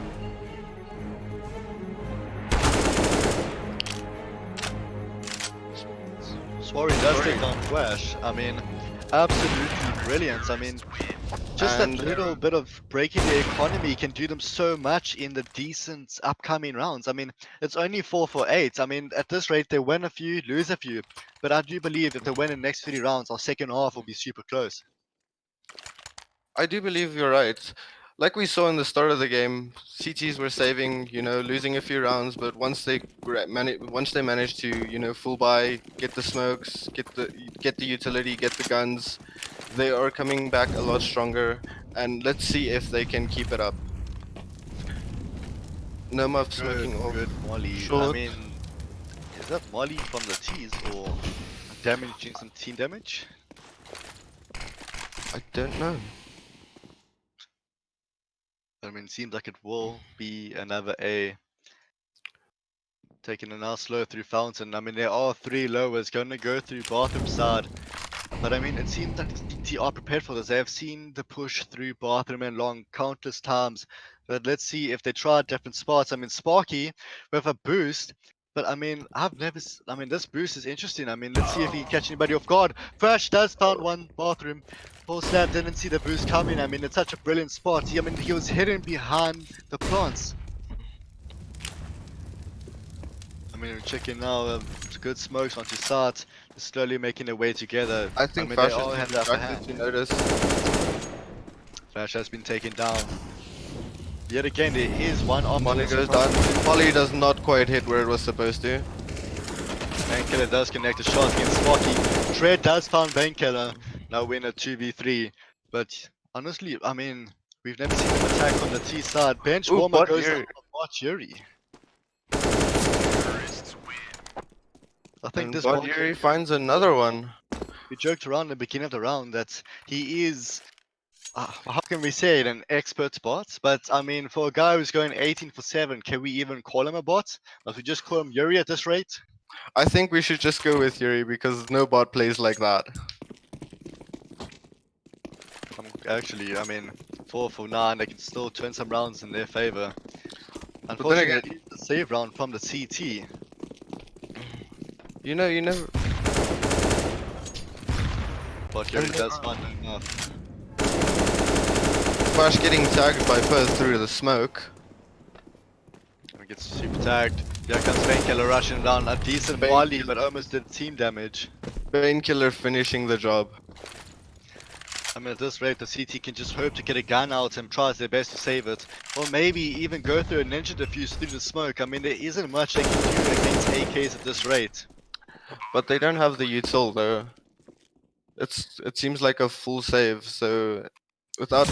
Swarry does take down Flash. I mean, absolutely brilliant. I mean, just that And little bit of breaking the economy can do them so much in the decent upcoming rounds. I mean, it's only 4 for 8. I mean, at this rate, they win a few, lose a few. But I do believe if they win in the next 3 rounds, our second half will be super close. I do believe you're right. Like we saw in the start of the game, CTs were saving, losing a few rounds, but once they managed to, full buy, get the smokes, get the utility, get the guns, they are coming back a lot stronger. And let's see if they can keep it up. No muff smoking off. Good Molly. I Short. mean, is that Molly from the T's or damaging some team damage? I don't know. I mean, seems like it will be another A. Taking a now slow through Fountain. I mean, there are 3 lowers going to go through bathroom side. But I mean, it seems like CT are prepared for this. They have seen the push through bathroom and long countless times. But let's see if they try different spots. I mean, Sparky with a boost. But I mean, I mean, this boost is interesting. I mean, let's see if he can catch anybody off guard. Fresh does found one bathroom. Paul Slab didn't see the boost coming. I mean, it's such a brilliant spot. I mean, he was hidden behind the plants. I mean, we're checking now. Good smokes onto sides. They're slowly making their way together. I think mean, Flash they all has have been the upper distracted hand. to notice. Flash has been taken down. Yet again, there is one option. Molly goes down. Molly does not quite hit where it was supposed to. Bainkiller does connect a shot against Sparky. Tread does find Bainkiller. Now win a 2v3. But honestly, I mean, we've never seen them attack on the T side. Bench Ooh, warmer bot goes Yuri. down on Bot Yuri. I think And this Bot Bot Yuri finds another one. we joked around in the beginning of the round that he is, how can we say it, an expert bot? But I mean, for a guy who's going 18 for 7, can we even call him a bot? Must we just call him Yuri at this rate? I think we should just go with Yuri because no bot plays like that. Actually, I mean, 4 for 9, they can still turn some rounds in their favor. then Unfortunately, again- it's the save round from the CT. You never. But Yuri does find enough. Flash getting tagged by Perth through the smoke. He gets super tagged. Here comes Painkiller rushing down. A decent volley, but almost did team damage. Painkiller finishing the job. I mean, at this rate, the CT can just hope to get a gun out and tries their best to save it. Or maybe even go through a ninja defuse through the smoke. I mean, there isn't much they can do against AKs at this rate. But they don't have the util though. It seems like a full save, so without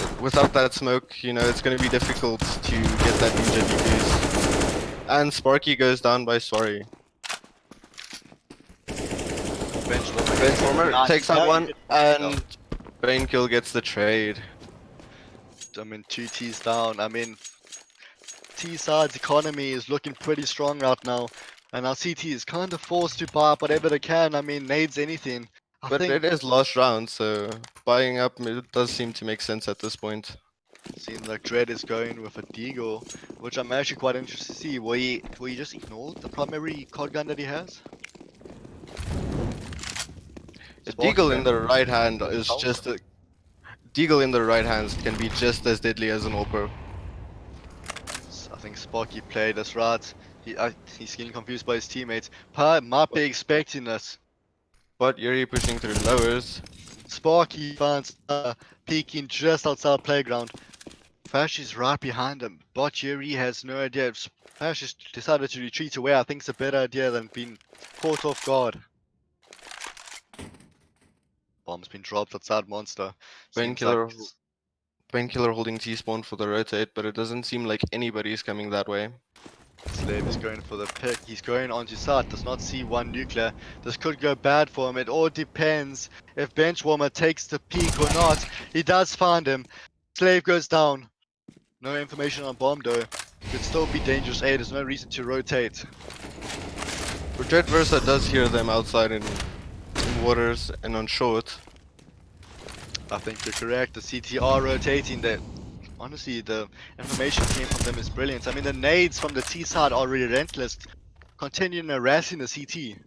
that smoke, it's gonna be difficult to get that ninja defuse. And Sparky goes down by Swarry. Benchwarmer takes out one, and Bainkill gets the trade. I mean, 2 T's down. I mean, T-side's economy is looking pretty strong right now. And our CT is kind of forced to buy up whatever they can. I mean, nades anything. But it is last round, so buying up it does seem to make sense at this point. Seems like Dread is going with a Deagle, which I'm actually quite interested to see. Will he just ignore the primary card gun that he has? A Deagle in the right hand is just a Deagle in the right hands can be just as deadly as an AWP. I think Sparky played us right. He's getting confused by his teammates. Might be expecting us. But Yuri pushing through lowers. Sparky finds peeking just outside playground. Fash is right behind him. Bot Yuri has no idea. If Fash has decided to retreat away, I think it's a better idea than being caught off guard. Bomb's been dropped outside Monster. Seems Painkiller like Painkiller holding T-spawn for the rotate, but it doesn't seem like anybody's coming that way. Slave is going for the pick. He's going onto site. Does not see one nuclear. This could go bad for him. It all depends if Benchwarmer takes the peak or not. He does find him. Slave goes down. No information on bomb though. Could still be dangerous A. There's no reason to rotate. But Dread Versa does hear them outside in waters and on short. I think you're correct. The CT are rotating. That honestly, the information came from them is brilliant. I mean, the nades from the T side are relentless, continuing harassing the CT.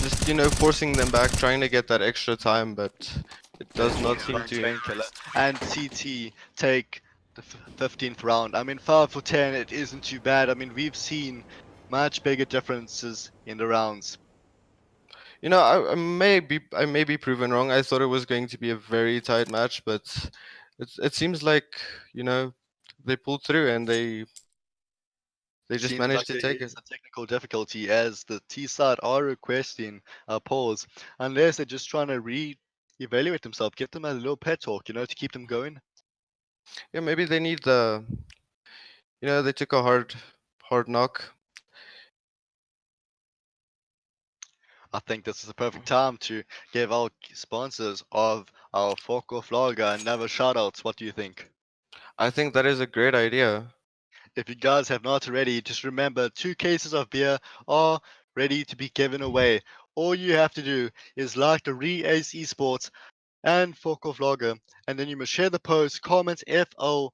Just, forcing them back, trying to get that extra time, but it does not seem Finds to. Painkiller and CT take the 15th round. I mean, 5 for 10, it isn't too bad. I mean, we've seen much bigger differences in the rounds. I may be proven wrong. I thought it was going to be a very tight match, but it seems like, they pulled through and they just Seems like managed to there take it. is a technical difficulty as the T side are requesting a pause, unless they're just trying to re-evaluate themselves, get them a little pet talk, to keep them going. Yeah, maybe they need they took a hard knock. I think this is the perfect time to give our sponsors of our Fork Off Lager another shout outs. What do you think? I think that is a great idea. If you guys have not already, just remember 2 cases of beer are ready to be given away. All you have to do is like the ACE Esports and Fork Off Lager, and then you must share the post, comment FO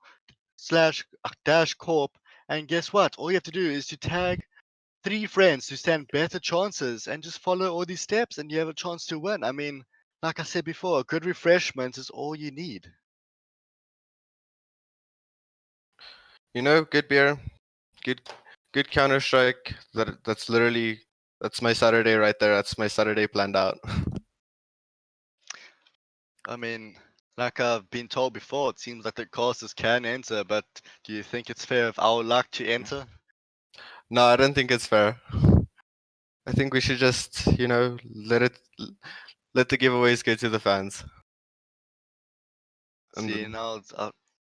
slash dash corp, and guess what? All you have to do is to tag 3 friends to stand better chances and just follow all these steps and you have a chance to win. I mean, like I said before, a good refreshment is all you need. Good beer, good good Counter Strike. That's my Saturday right there. That's my Saturday planned out. I mean, like I've been told before, it seems like the casters can enter, but do you think it's fair of our luck to enter? No, I don't think it's fair. I think we should just, let the giveaways go to the fans. And See, now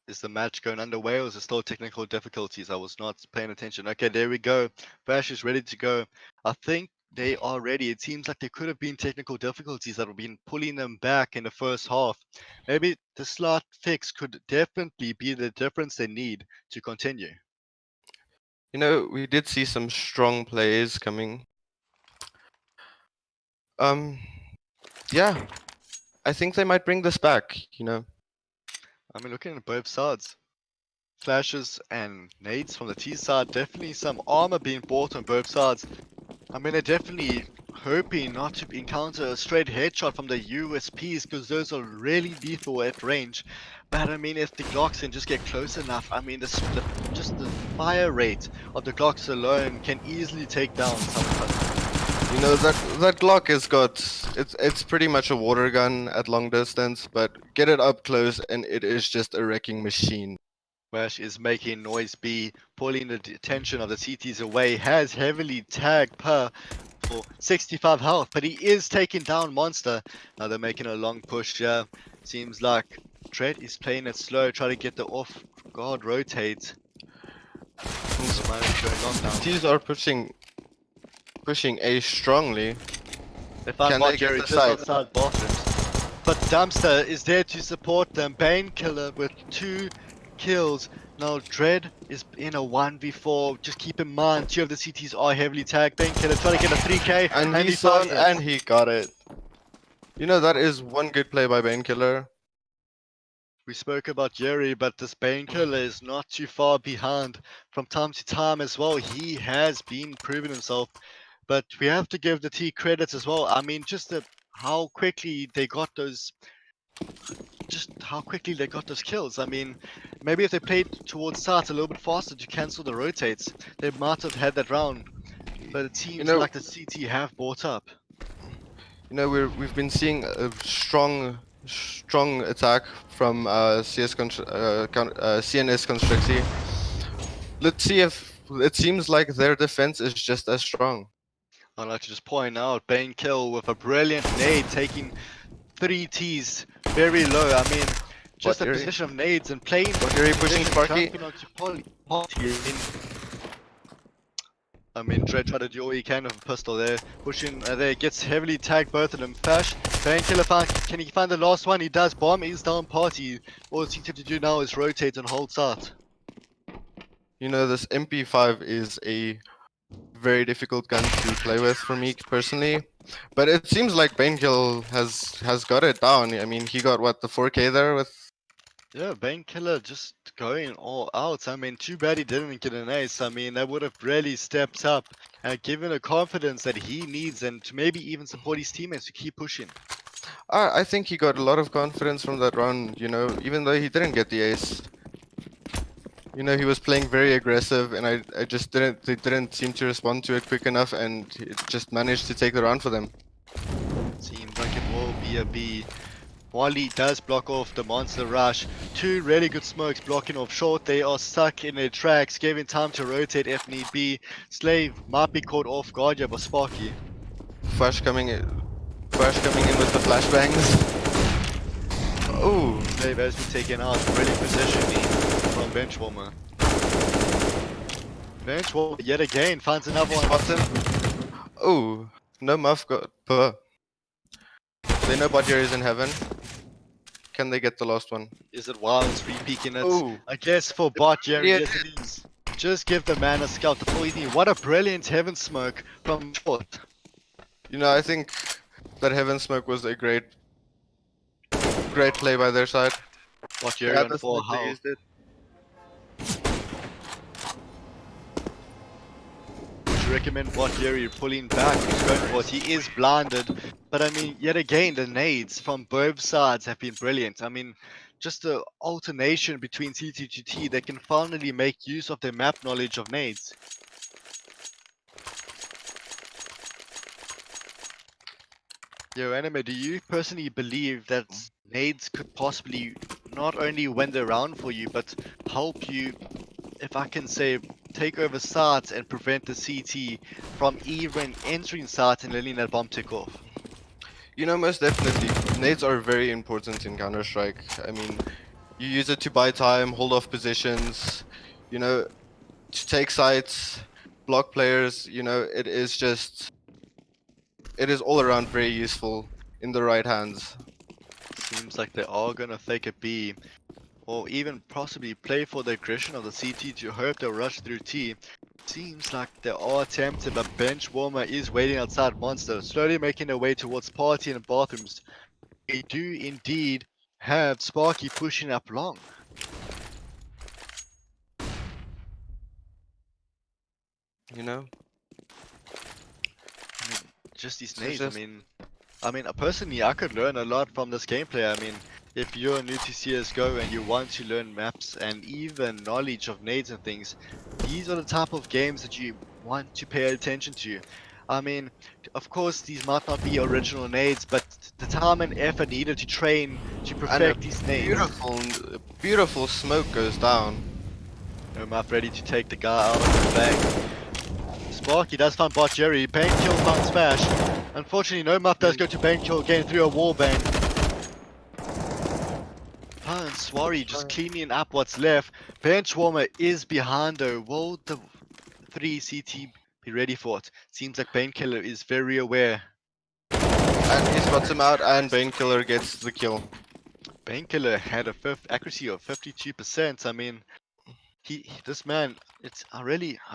is the match going underway or is it still technical difficulties? I was not paying attention. Okay, there we go. Bash is ready to go. I think they are ready. It seems like there could have been technical difficulties that have been pulling them back in the first half. Maybe the slot fix could definitely be the difference they need to continue. we did see some strong plays coming. Um, yeah, I think they might bring this back. I mean, looking at both sides, flashes and nades from the T side, definitely some armor being bought on both sides. I mean, they're definitely hoping not to encounter a straight headshot from the USPs because those are really lethal at range. But I mean, if the Glocks can just get close enough, I mean, just the fire rate of the Glocks alone can easily take down some of us. That Glock has got it's pretty much a water gun at long distance, but get it up close and it is just a wrecking machine. Wash is making noise B, pulling the attention of the CTs away, has heavily tagged Per for 65 health, but he is taking down Monster. Now they're making a long push here. Seems like Dread is playing it slow, trying to get the off guard rotate. So might be going long now. These are pushing A strongly. They find Can they Bot get Jerry the just side? outside bathrooms. But Dumpster is there to support them. Painkiller with 2 kills. Now Dread is in a 1v4. Just keep in mind, 2 of the CTs are heavily tagged. Painkiller trying to get a 3k And he he saw found it it. and he got it. That is one good play by Painkiller. We spoke about Jerry, but this Painkiller is not too far behind from time to time as well. He has been proving himself, but we have to give the T credits as well. I mean, how quickly they got those kills. I mean, maybe if they played towards start a little bit faster to cancel the rotates, they might have had that round. But it seems like the CT have bought up. We've been seeing a strong attack from CNS Constructi. Let's see if it seems like their defense is just as strong. I'd like to just point out Bane Kill with a brilliant nade taking 3 Ts very low. I mean, just the Jerry? position of nades and playing Jerry pushing position, Sparky? jumping onto Poly. I mean, Dread tried to do all he can with a pistol there. Pushing there, gets heavily tagged both of them. Flash, Painkiller can he find the last one? He does. Bomb is down Party. All he needs to do now is rotate and hold start. You know, this MP5 is a very difficult gun to play with for me personally. But it seems like Bainkill has got it down. I mean, he got what, the 4K there with. Yeah, Killer just going all out. I mean, too bad he didn't get an ace. I mean, that would have really stepped up and given a confidence that he needs and to maybe even support his teammates to keep pushing. I think he got a lot of confidence from that round. You know, even though he didn't get the ace. You know, he was playing very aggressive, and I just didn't. They didn't seem to respond to it quick enough, and it just managed to take the round for them. Seems like it will be a B. Wally does block off the monster rush. Two really good smokes blocking off short. They are stuck in their tracks, giving time to rotate if need be. Slave might be caught off guard here by Sparky. Flash coming in. Flash coming in with the flashbangs. Oh, Slave has been taken out, really positioning from Benchwarmer. Benchwarmer yet again finds another one. button. Oh, no muff got. They know Badier is in heaven. Can they get the last one? Is it Wilds re-peeking it? Oh, I guess for bot Jerry, yeah. yes it is. Just give the man a scout the full evening. What a brilliant heaven smoke from short. You know, I think that heaven smoke was a great play by their side. Bot They Jerry had on the 4 smoke, they how. used it. Would you recommend bot Jerry pulling back? He's going for it. He is blinded. But I mean, yet again, the nades from both sides have been brilliant. I mean, just the alternation between CT to T, they can finally make use of their map knowledge of nades. Yo, Anime, do you personally believe that nades could possibly not only win the round for you, but help you, if I can say, take over sites and prevent the CT from even entering sites and letting that bomb tick off? You know, most definitely. Nades are very important in Counter-Strike. I mean, you use it to buy time, hold off positions, you know, to take sites, block players. You know, it is all around very useful in the right hands. Seems like they are gonna fake a B, or even possibly play for the aggression of the CT to hope they'll rush through T. Seems like they are tempted, but Bench Warmer is waiting outside Monster, slowly making their way towards Party and bathrooms. They do indeed have Sparky pushing up long. You know, I mean, just these so it's nades. just Personally, I could learn a lot from this gameplay. I mean, if you're new to CS:GO and you want to learn maps and even knowledge of nades and things, these are the type of games that you want to pay attention to. I mean, of course, these might not be original nades, but the time and effort needed to train to and a perfect these nades. beautiful smoke goes down. No map ready to take the guy out of the bank. Sparky does find bot Jerry. Painkill found Smash. Unfortunately, no muff does go to Painkill again through a wallbang. And Swari just cleaning up what's left. Benchwarmer is behind though. Will the 3 CT be ready for it? Seems like Painkiller is very aware. And he spots him out, and Bainkiller gets the kill. Painkiller had a accuracy of 52%. I mean, this man, I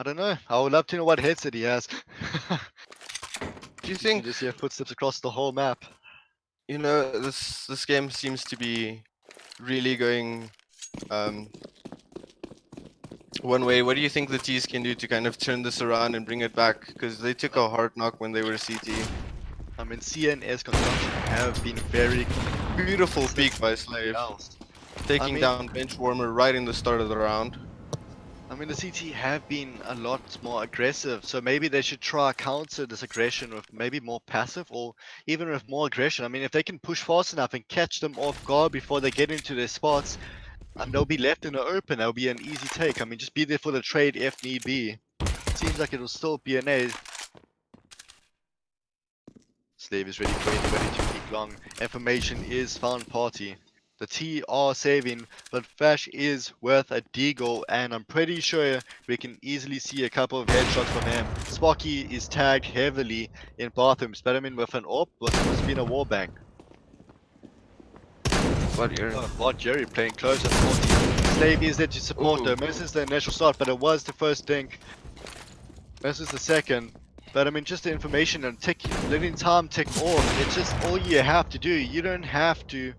don't know. I would love to know what headset he has. Do you You think, just hear footsteps across the whole map. you know, this game seems to be really going um, one way? What do you think the T's can do to kind of turn this around and bring it back? Because they took a hard knock when they were CT. I mean, CNS construction have been very Beautiful peek by Slave, taking down Benchwarmer right in the start of the round. I mean, the CT have been a lot more aggressive, so maybe they should try counter this aggression with maybe more passive or even with more aggression. I mean, if they can push fast enough and catch them off guard before they get into their spots, they'll be left in the open. That'll be an easy take. I mean, just be there for the trade if need be. Seems like it'll still be an A. Slave is ready to peek long. Information is found party. The T are saving, but Fash is worth a deagle, and I'm pretty sure we can easily see a couple of headshots from him. Sparky is tagged heavily in bathrooms, but I mean with an AWP, but it must have been a wallbang. But you're Bot Jerry playing close at 40. Slave is there to support Ooh. though. Misses the initial shot, but it was the first dink. Misses the second. But I mean, just the information and letting time tick off. It's just all you have to do. You don't have to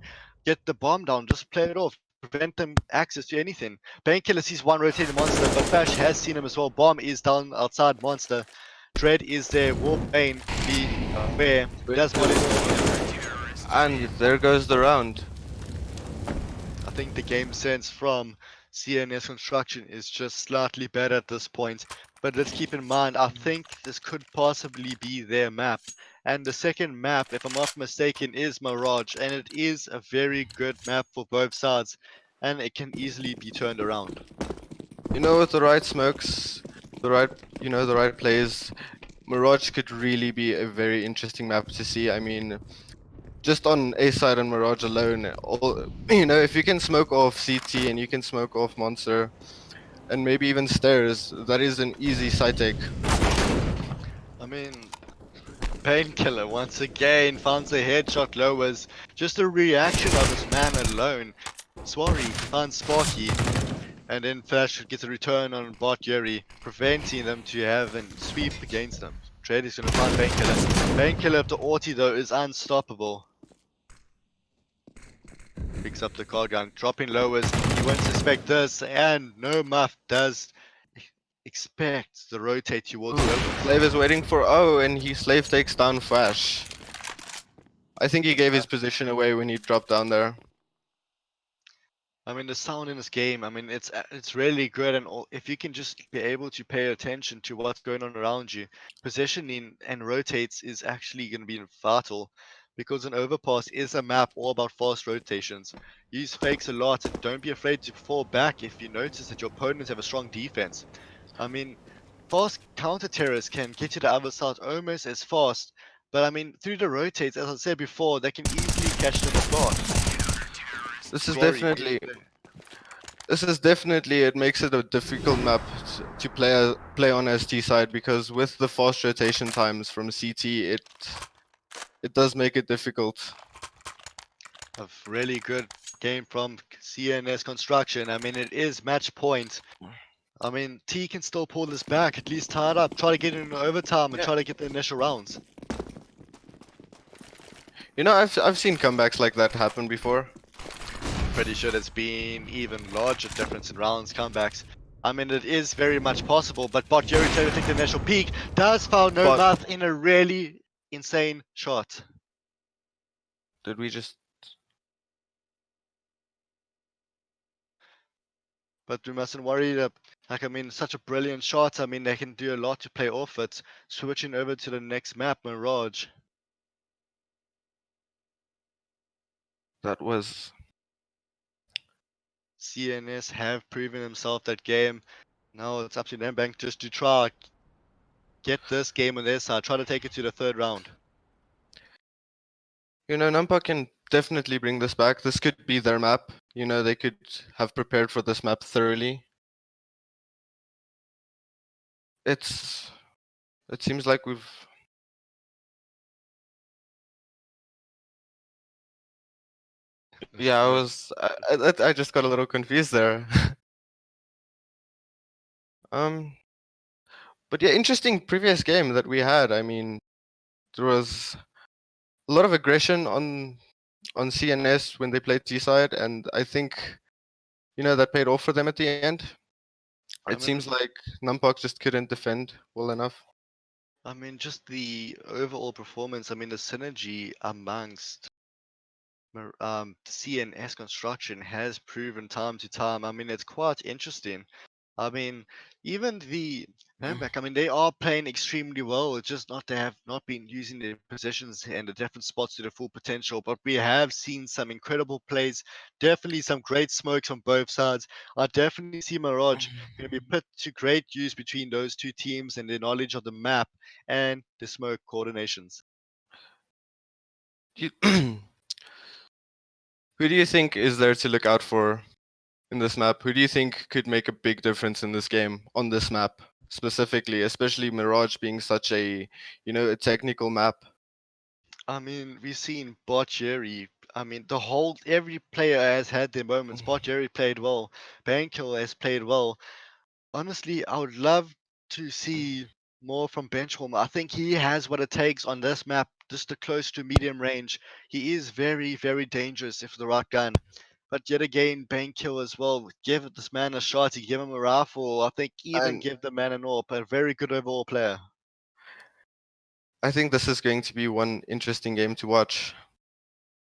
get the bomb down. Just play it off. Prevent them access to anything. Painkiller sees one rotating monster, but Fash has seen him as well. Bomb is down outside monster. Dread is there. Warbane be aware. Wait, Does what is and there goes the round. I think the game sense from CNS Construction is just slightly better at this point. But let's keep in mind, I think this could possibly be their map. And the second map, if I'm not mistaken, is Mirage. And it is a very good map for both sides. And it can easily be turned around. You know, with the right smokes, the right plays, Mirage could really be a very interesting map to see. I mean, just on A side and Mirage alone, all if you can smoke off CT and you can smoke off Monster and maybe even Stairs, that is an easy side take. I mean, Painkiller once again finds a headshot lowers. Just a reaction of this man alone. Swari finds Sparky. And then Flash gets a return on Bot Yuri, preventing them to have a sweep against them. Trade is going to find Painkiller. Painkiller up to Orti though is unstoppable. Picks up the card gun, dropping lowers. He won't suspect this, and no muff does expect the rotate towards lowers. Slave is waiting for and Slave takes down Flash. I think he gave his position away when he dropped down there. I mean, the sound in this game, I mean, it's really good, and if you can just be able to pay attention to what's going on around you, positioning and rotates is actually going to be vital, because an overpass is a map all about fast rotations. Use fakes a lot, and don't be afraid to fall back if you notice that your opponents have a strong defense. I mean, fast counter terrorists can get to the other side almost as fast, but I mean, through the rotates, as I said before, they can easily catch them off guard. This is Sorry, definitely it makes it a difficult map to play on ST side, because with the fast rotation times from CT, it does make it difficult. A really good game from CNS Construction. I mean, it is match point. I mean, T can still pull this back, at least tie it up, try to get in overtime and Yeah. try to get the initial rounds. You know, I've seen comebacks like that happen before. Pretty sure there's been even larger difference in rounds comebacks. I mean, it is very much possible, but Bot Jerry trying to take the initial peak does found no But- mouth in a really insane shot. Did we just? But we mustn't worry that, like, I mean, such a brilliant shot. I mean, they can do a lot to play off it. Switching over to the next map, Mirage. That was. CNS have proven himself that game. Now it's up to them bank just to try get this game on their side. Try to take it to the third round. You know, Nampa can definitely bring this back. This could be their map. You know, they could have prepared for this map thoroughly. It seems like we've. Yeah, I just got a little confused there. um, but yeah, interesting previous game that we had. I mean, there was a lot of aggression on CNS when they played T side, and I think that paid off for them at the end. It seems like Numpak just couldn't defend well enough. I mean, just the overall performance. I mean, the synergy amongst CNS construction has proven time to time. I mean, it's quite interesting. I mean, even the Nuremberg, I mean, they are playing extremely well. It's just not they have not been using their positions and the different spots to their full potential. But we have seen some incredible plays, definitely some great smokes on both sides. I definitely see Mirage going to be put to great use between those two teams and their knowledge of the map and the smoke coordinations. Who do you think is there to look out for in this map? Who do you think could make a big difference in this game on this map specifically, especially Mirage being such a technical map? I mean, we've seen Bot Jerry I mean, every player has had their moments. Spot Jerry played well. Bankill has played well. Honestly, I would love to see more from Benchwarmer. I think he has what it takes on this map, just a close to medium range. He is very, very dangerous if the right gun. But yet again, Bankill as well. Give this man a shot. He give him a rifle. I think even And give the man an AWP. A very good overall player. I think this is going to be one interesting game to watch.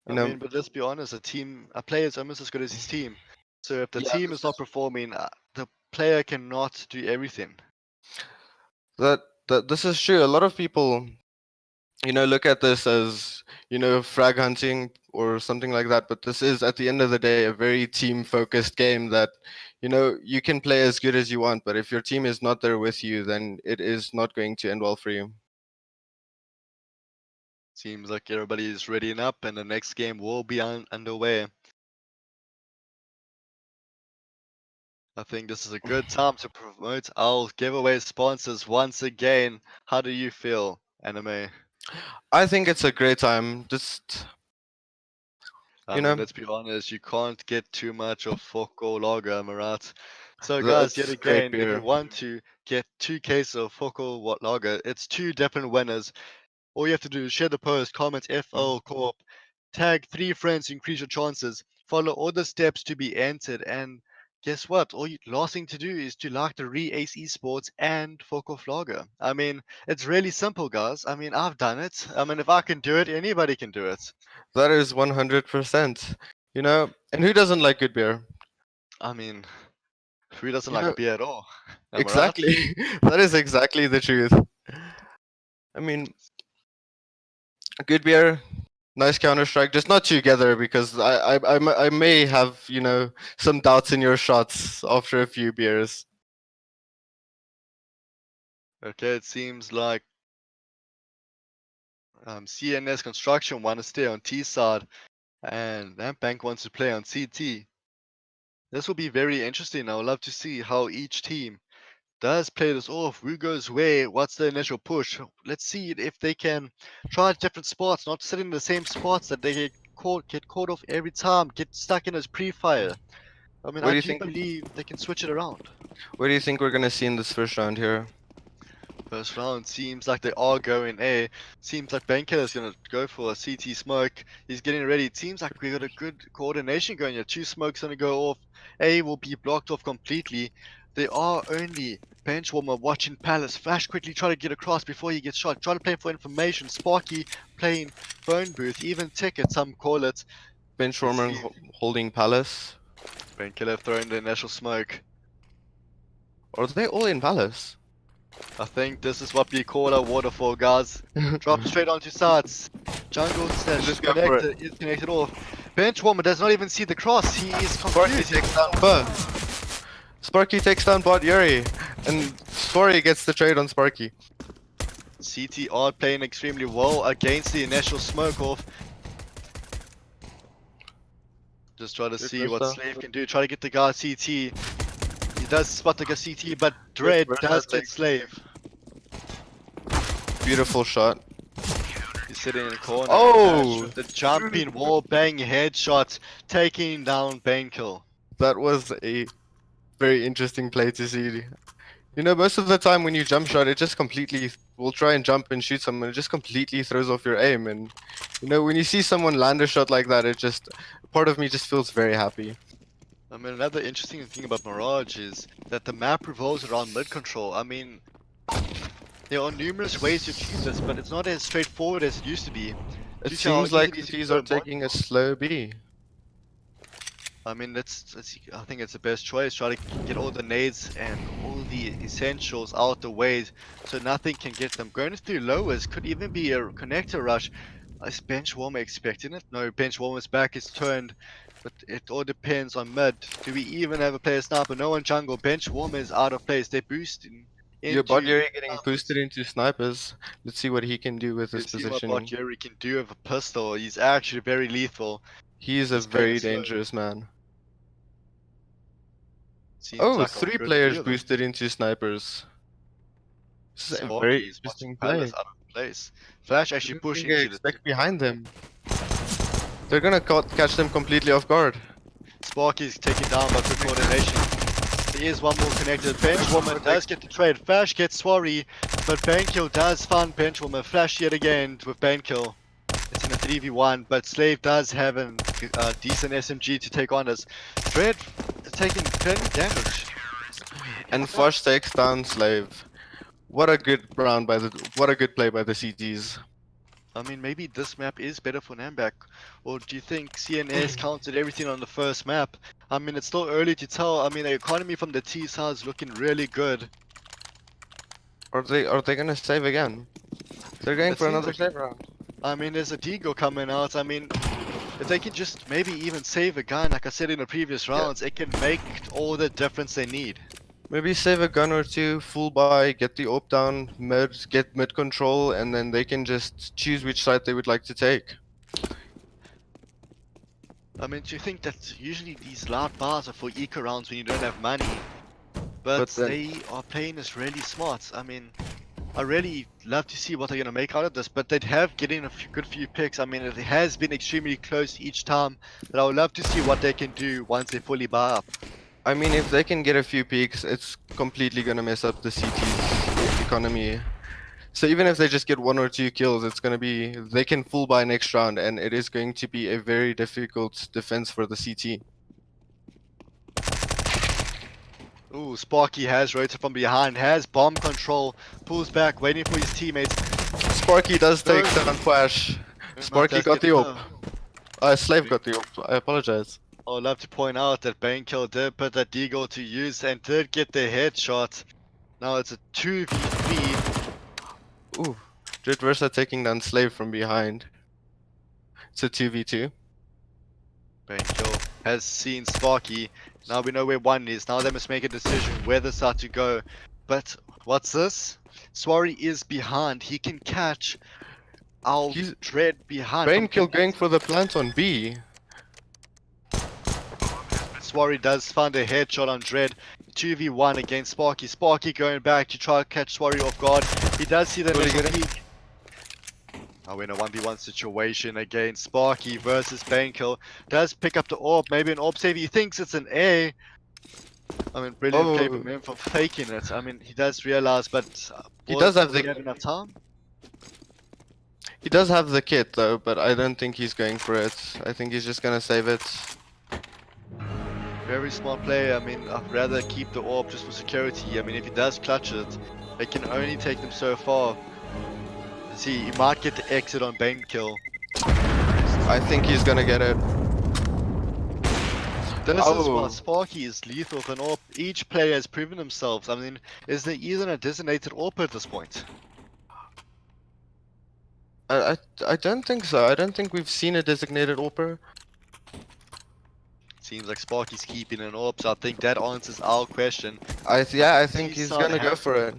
You I know, mean, but let's be honest, a player is almost as good as his team. So if the yeah, team is not performing, the player cannot do everything. that this is true. A lot of people, look at this as, frag hunting or something like that, but this is at the end of the day a very team focused game that, you can play as good as you want, but if your team is not there with you, then it is not going to end well for you. Seems like everybody is readying up, and the next game will be underway. I think this is a good time to promote our giveaway sponsors once again. How do you feel, Anime? I think it's a great time. Just, I you mean, know, let's be honest, you can't get too much of Foco Lager, am I right? So, guys, yet it's great again, if you beer. want to get 2 cases of Foco Lager, it's 2 different winners. All you have to do is share the post, comment FL Corp, tag 3 friends to increase your chances, follow all the steps to be entered, and guess what? Last thing to do is to like the ACE Esports and Foco Lager. I mean, it's really simple, guys. I mean, I've done it. I mean, if I can do it, anybody can do it. That is 100%. And who doesn't like good beer? I mean, who doesn't You like know, beer at all? Am I right? exactly. That is exactly the truth. I mean, good beer, nice Counter Strike, just not together because I may have some doubts in your shots after a few beers. Okay, it seems like CNS Construction want to stay on T side, and Bank wants to play on CT. This will be very interesting. I would love to see how each team does play this off. Who goes where? What's the initial push? Let's see if they can try different spots, not sit in the same spots that they get caught off every time, get stuck in those pre-fire. I mean, What I do you do think? believe they can switch it around. What do you think we're gonna see in this first round here? First round seems like they are going A. Seems like Banker is going to go for a CT smoke. He's getting ready. It seems like we got a good coordination going here. 2 smokes going to go off. A will be blocked off completely. They are only Benchwarmer watching Palace. Flash quickly try to get across before he gets shot. Try to play for information. Sparky playing phone booth. Even ticket, some call it. Let's Benchwarmer see. holding Palace. Banker throwing the initial smoke. Are they all in Palace? I think this is what we call a waterfall, guys. Drop straight onto sides. Jungle slash Just go for it. is connected off. Benchwarmer does not even see the cross. He is Sparky confused. takes down Sparky takes down bot Yuri, and Story gets the trade on Sparky. CT are playing extremely well against the initial smoke off. Just try to Good see what Versa. Slave can do. Try to get the guy CT. He does spot the guy CT, but Good Dread Versa does get takes- Slave. Beautiful shot. He's sitting in the corner. Oh! With the jumping wall bang headshot, taking down Bankill. That was a very interesting play to see. Most of the time when you jump shot, it just completely will try and jump and shoot someone. It just completely throws off your aim. And when you see someone land a shot like that, it just part of me just feels very happy. I mean, another interesting thing about Mirage is that the map revolves around mid control. I mean, there are numerous ways to achieve this, but it's not as straightforward as it used to be. It Due to how seems like easy it is to TTs go are taking a slow B. I mean, I think it's the best choice. Try to get all the nades and all the essentials out the way so nothing can get them. Going through lowers could even be a connector rush. Is Benchwarmer expecting it? No, Benchwarmer's back is turned, but it all depends on mid. Do we even have a player sniper? No one jungle. Benchwarmer is out of place. They're boosting Your bot into Yuri getting snipers. boosted into snipers. Let's see what he can do with his Let's see what positioning. Jerry can do with a pistol. He's actually very lethal. He is a He's playing very slow. dangerous man. Seems Oh, like a 3 good players three of them. boosted into snipers. This is a Sparky very is watching interesting play. Palace out of place. Flash actually What do you pushing think I to the expect behind them? They're gonna catch them completely off guard. Sparky's taken down by good coordination. There is one more connected. Benchwarmer does get the trade. Flash gets Swarry, but Banekill does find Benchwarmer. Flash yet again with Banekill. It's in a 3v1, but Slave does have a decent SMG to take on us. Dread is taking plenty damage. And Flush takes down Slave. What a good what a good play by the CTs. I mean, maybe this map is better for Nambac. Or do you think CNS counted everything on the first map? I mean, it's still early to tell. I mean, the economy from the T side is looking really good. Are they gonna save again? They're going It for seems another like, save round. I mean, there's a Deagle coming out. I mean, if they can just maybe even save a gun, like I said in the previous rounds, it can make all the difference they need. Maybe save a gun or two, full buy, get the AWP down, get mid control, and then they can just choose which side they would like to take. I mean, do you think that usually these loud bars are for eco rounds when you don't have money? But then- they are playing this really smart. I mean, I really love to see what they're going to make out of this, but they'd have getting a good few picks. I mean, it has been extremely close each time, but I would love to see what they can do once they fully buy up. I mean, if they can get a few peaks, it's completely gonna mess up the CT's economy. So even if they just get 1 or 2 kills, it's gonna be they can full buy next round, and it is going to be a very difficult defense for the CT. Ooh, Sparky has rotated from behind, has bomb control, pulls back, waiting for his teammates. Sparky does take Third. down Flash. Sparky Does got get the AWP. Slave got the AWP. I apologize. I would love to point out that Banekill did put that Deagle to use and did get the headshot. Now it's a 2v3. Ooh, Dread Versa taking down Slave from behind. It's a 2v2. Banekill has seen Sparky. Now we know where one is. Now they must make a decision where this side to go. But what's this? Swarry is behind. He can catch our He's- Dread behind. from Banekill going for the plant on B. Swarry does find a headshot on Dread. 2v1 against Sparky. Sparky going back to try to catch Swarry off guard. He does see the Will he initial get it? peek. Now we're in a 1v1 situation against Sparky versus Banekill. Does pick up the AWP. Maybe an AWP save. He thinks it's an A. I mean, brilliant play from him for faking it. I mean, he does realize, but He does have he the- have enough time. He does have the kit though, but I don't think he's going for it. I think he's just gonna save it. Very smart play. I mean, I'd rather keep the AWP just for security. I mean, if he does clutch it, it can only take them so far. See, he might get the exit on Banekill. I think he's gonna get it. This is Oh. why Sparky is lethal with an AWP. Each player has proven themselves. I mean, is there even a designated AWP at this point? I don't think so. I don't think we've seen a designated AWPer. Seems like Sparky's keeping an AWP, so I think that answers our question. I think he's Seaside gonna go have- for it.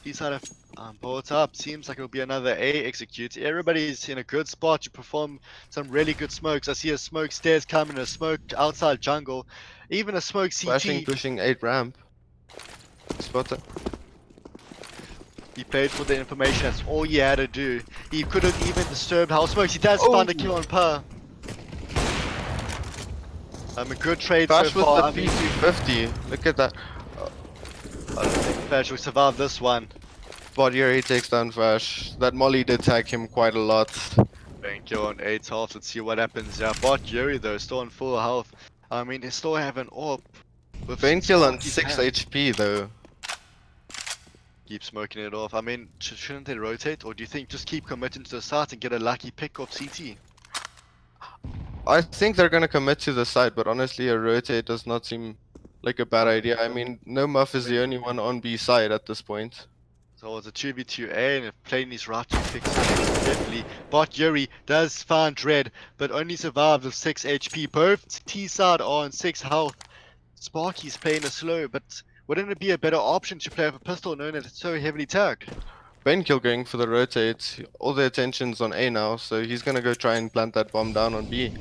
These side have brought up. Seems like it'll be another A execute. Everybody's in a good spot to perform some really good smokes. I see a smoke stairs coming, a smoke outside jungle, even a smoke Flashing, CT. pushing 8 ramp. Spotter. He paid for the information. That's all he had to do. He could have even disturbed house smokes. He does find a kill on Per. A good trade Flash so with far. I the mean, P250. Look at that. I don't think Flash will survive this one. Body he takes down Flash. That Molly did tag him quite a lot. Bankyo on 8 health. Let's see what happens. Yeah, Bot Yuri though, still on full health. I mean, they still have an AWP. With Banekill on Sparky's 6 hand. HP though. Keep smoking it off. I mean, shouldn't they rotate? Or do you think just keep committing to the site and get a lucky pick off CT? I think they're gonna commit to the side, but honestly a rotate does not seem like a bad idea. I mean, no Muff is the only one on B side at this point. So it's a 2v2A and if playing these right to picks definitely. Bot Yuri does find Dread, but only survives with 6 HP. Both T side are on 6 health. Sparky's playing a slow, but wouldn't it be a better option to play with a pistol knowing that it's so heavily tagged? Banekill going for the rotate. All the attention's on A now, so he's gonna go try and plant that bomb down on B.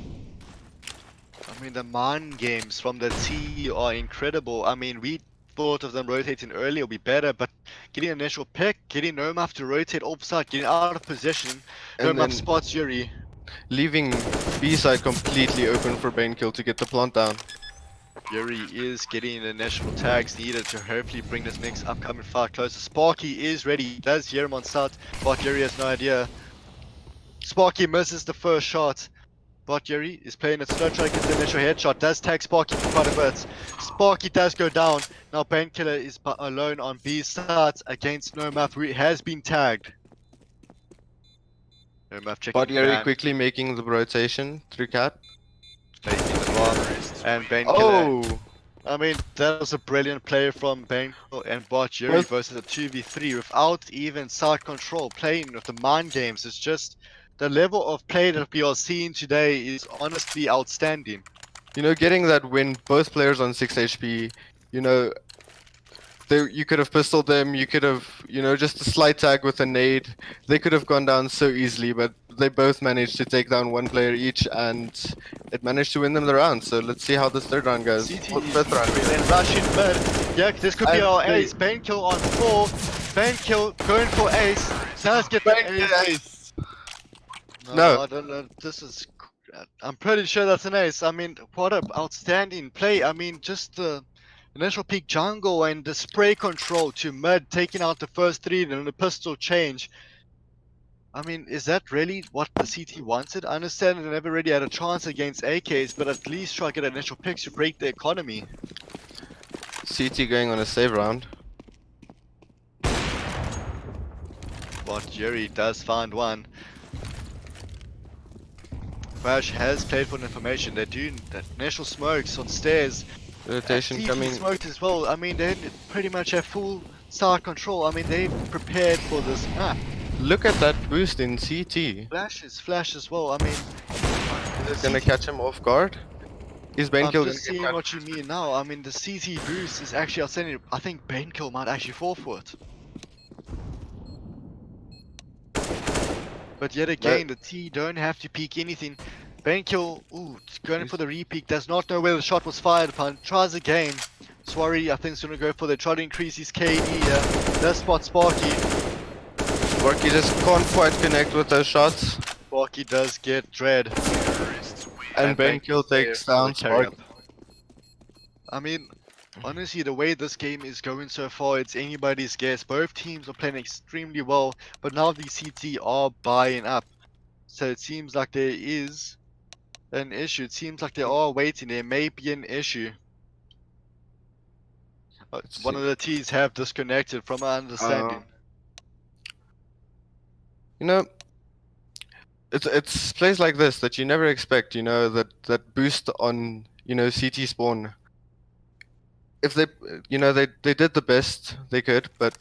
I mean, the mind games from the T are incredible. I mean, we thought of them rotating earlier would be better, but getting an initial pick, getting Nomaf to rotate offside, getting out of position, And Nomaf then- spots Yuri. leaving B side completely open for Banekill to get the plant down. Yuri is getting the initial tags needed to hopefully bring this next upcoming fight closer. Sparky is ready. He does hear him on start, but Yuri has no idea. Sparky misses the first shot. But Yuri is playing it slow, trying to get the initial headshot. Does tag Sparky for quite a bit. Sparky does go down. Now Painkiller is alone on B side against Nomaf, who has been tagged. Nomaf checking Bodieri fan, quickly making the rotation through cat. taking the bomb, and Painkiller. Oh! I mean, that was a brilliant play from Benko and Bot Yuri Both- versus a 2v3 without even side control. Playing with the mind games is just the level of play that we are seeing today is honestly outstanding. You know, getting that win, both players on 6 HP, you know, you could have pistoled them, you could have, you know, just a slight tag with a nade. They could have gone down so easily, but they both managed to take down one player each, and it managed to win them the round. So let's see how this third round goes. CT Or is fifth round. then rushing mid. Yeah, this could be And our they- ace. Banekill on 4. Banekill going for ace. Does get the ace. No. I don't know. This is. I'm pretty sure that's an ace. I mean, what a outstanding play. I mean, just the initial peak jungle and the spray control to mid, taking out the first 3, then the pistol change. I mean, is that really what the CT wanted? I understand they never really had a chance against AKs, but at least try to get initial picks to break the economy. CT going on a save round. But Jerry does find one. Crash has played for the information. They're doing the initial smokes on stairs. Rotation CT coming. smoked as well. I mean, they pretty much have full side control. I mean, they've prepared for this map. Look at that boost in CT. Flash as well. I mean, Is it gonna catch him off guard? Is I'm Banekill gonna just get seeing caught? what you mean now. I mean, the CT boost is actually outstanding. I think Banekill might actually fall for it. But yet again, the T don't have to peek anything. Banekill, ooh, going for the re-peek, does not know where the shot was fired upon. Tries again. Swarry, I think, is going to go for the try to increase his KD here. Does spot Sparky. Sparky just can't quite connect with those shots. Sparky does get Dread. And Banekill takes down Sparky. I mean, honestly, the way this game is going so far, it's anybody's guess. Both teams are playing extremely well, but now the CT are buying up. So it seems like there is an issue. It seems like they are waiting. There may be an issue. One of the T's have disconnected from my understanding. You know, it's plays like this that you never expect. You know, that boost on, you know, CT spawn. If they, you know, they did the best they could, but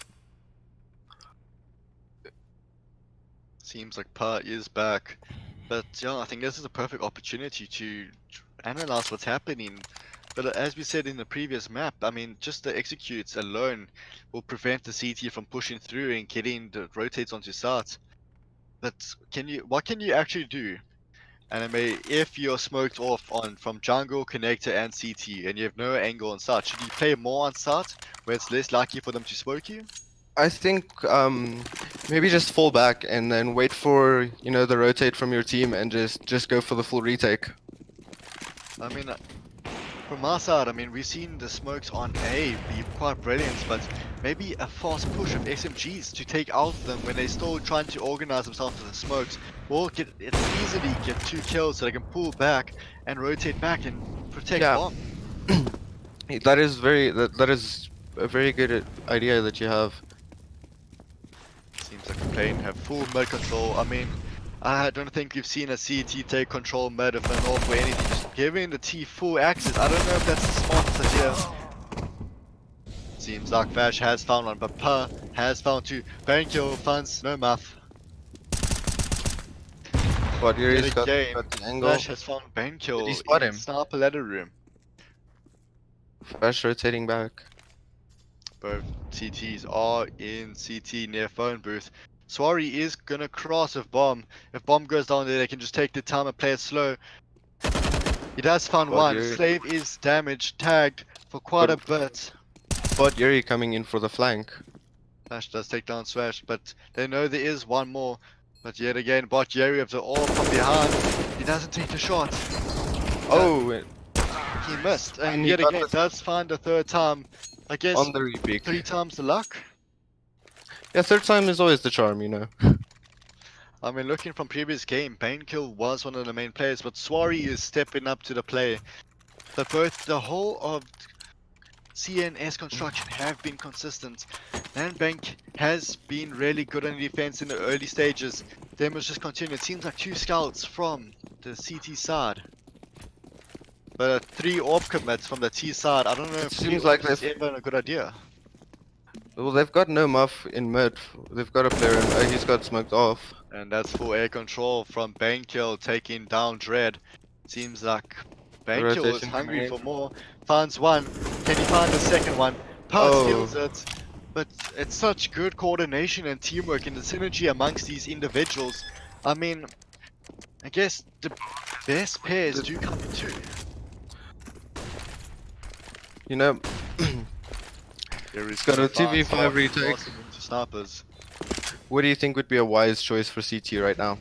Seems like Pa is back. But yeah, I think this is a perfect opportunity to analyze what's happening. But as we said in the previous map, I mean, just the executes alone will prevent the CT from pushing through and getting the rotates onto start. But what can you actually do, Anime, if you're smoked off on from jungle, connector, and CT, and you have no angle on start? Should you play more on start, where it's less likely for them to smoke you? I think maybe just fall back and then wait for, you know, the rotate from your team and just go for the full retake. I mean, from our side, I mean, we've seen the smokes on A be quite brilliant, but maybe a fast push of SMGs to take out them when they're still trying to organize themselves to the smokes will easily get 2 kills so they can pull back and rotate back and protect bomb. That is that is a very good idea that you have. Seems like the plane have full mid control. I mean, I don't think we've seen a CT take control mid of an off or anything. Just giving the T full access. I don't know if that's the smartest idea. Seems like Vash has found one, but Pa has found 2. Banekill finds no math. But here Yet he's got again, the angle. Vash has found Banekill Did he spot in him? Sniper ladder room. Flash rotating back. Both CTs are in CT near phone booth. Swarry is gonna cross if bomb. If bomb goes down there, they can just take the time and play it slow. He does find one. Yuri. Slave is damaged, tagged for quite a bit. But Yuri coming in for the flank. Flash does take down Swash, but they know there is one more. But yet again, Bot Jerry of the orb from behind. He doesn't take the shot. Oh, He missed. And And he yet got again, the- does find a third time. I guess on the repeat. 3 times the luck. Yeah, third time is always the charm, you know. I mean, looking from previous game, Bainkill was one of the main players, but Swari is stepping up to the play. But both the whole of CNS construction have been consistent. And Bank has been really good on defense in the early stages. They must just continue. It seems like 2 scouts from the CT side. But 3 orb commits from the T side. I don't know It if seems 3 like orbs is they've- ever a good idea. Well, they've got no muff in mid. They've got a player in. He's got smoked off. And that's full air control from Bainkill taking down Dread. Seems like Bainkill is Rotation hungry grenade. for more. Finds one. Can he find the second one? Pass steals it. But it's such good coordination and teamwork and the synergy amongst these individuals. I mean, I guess the best pairs do come in two. You know, He's got a 2v5 retake. Snappers. What do you think would be a wise choice for CT right now?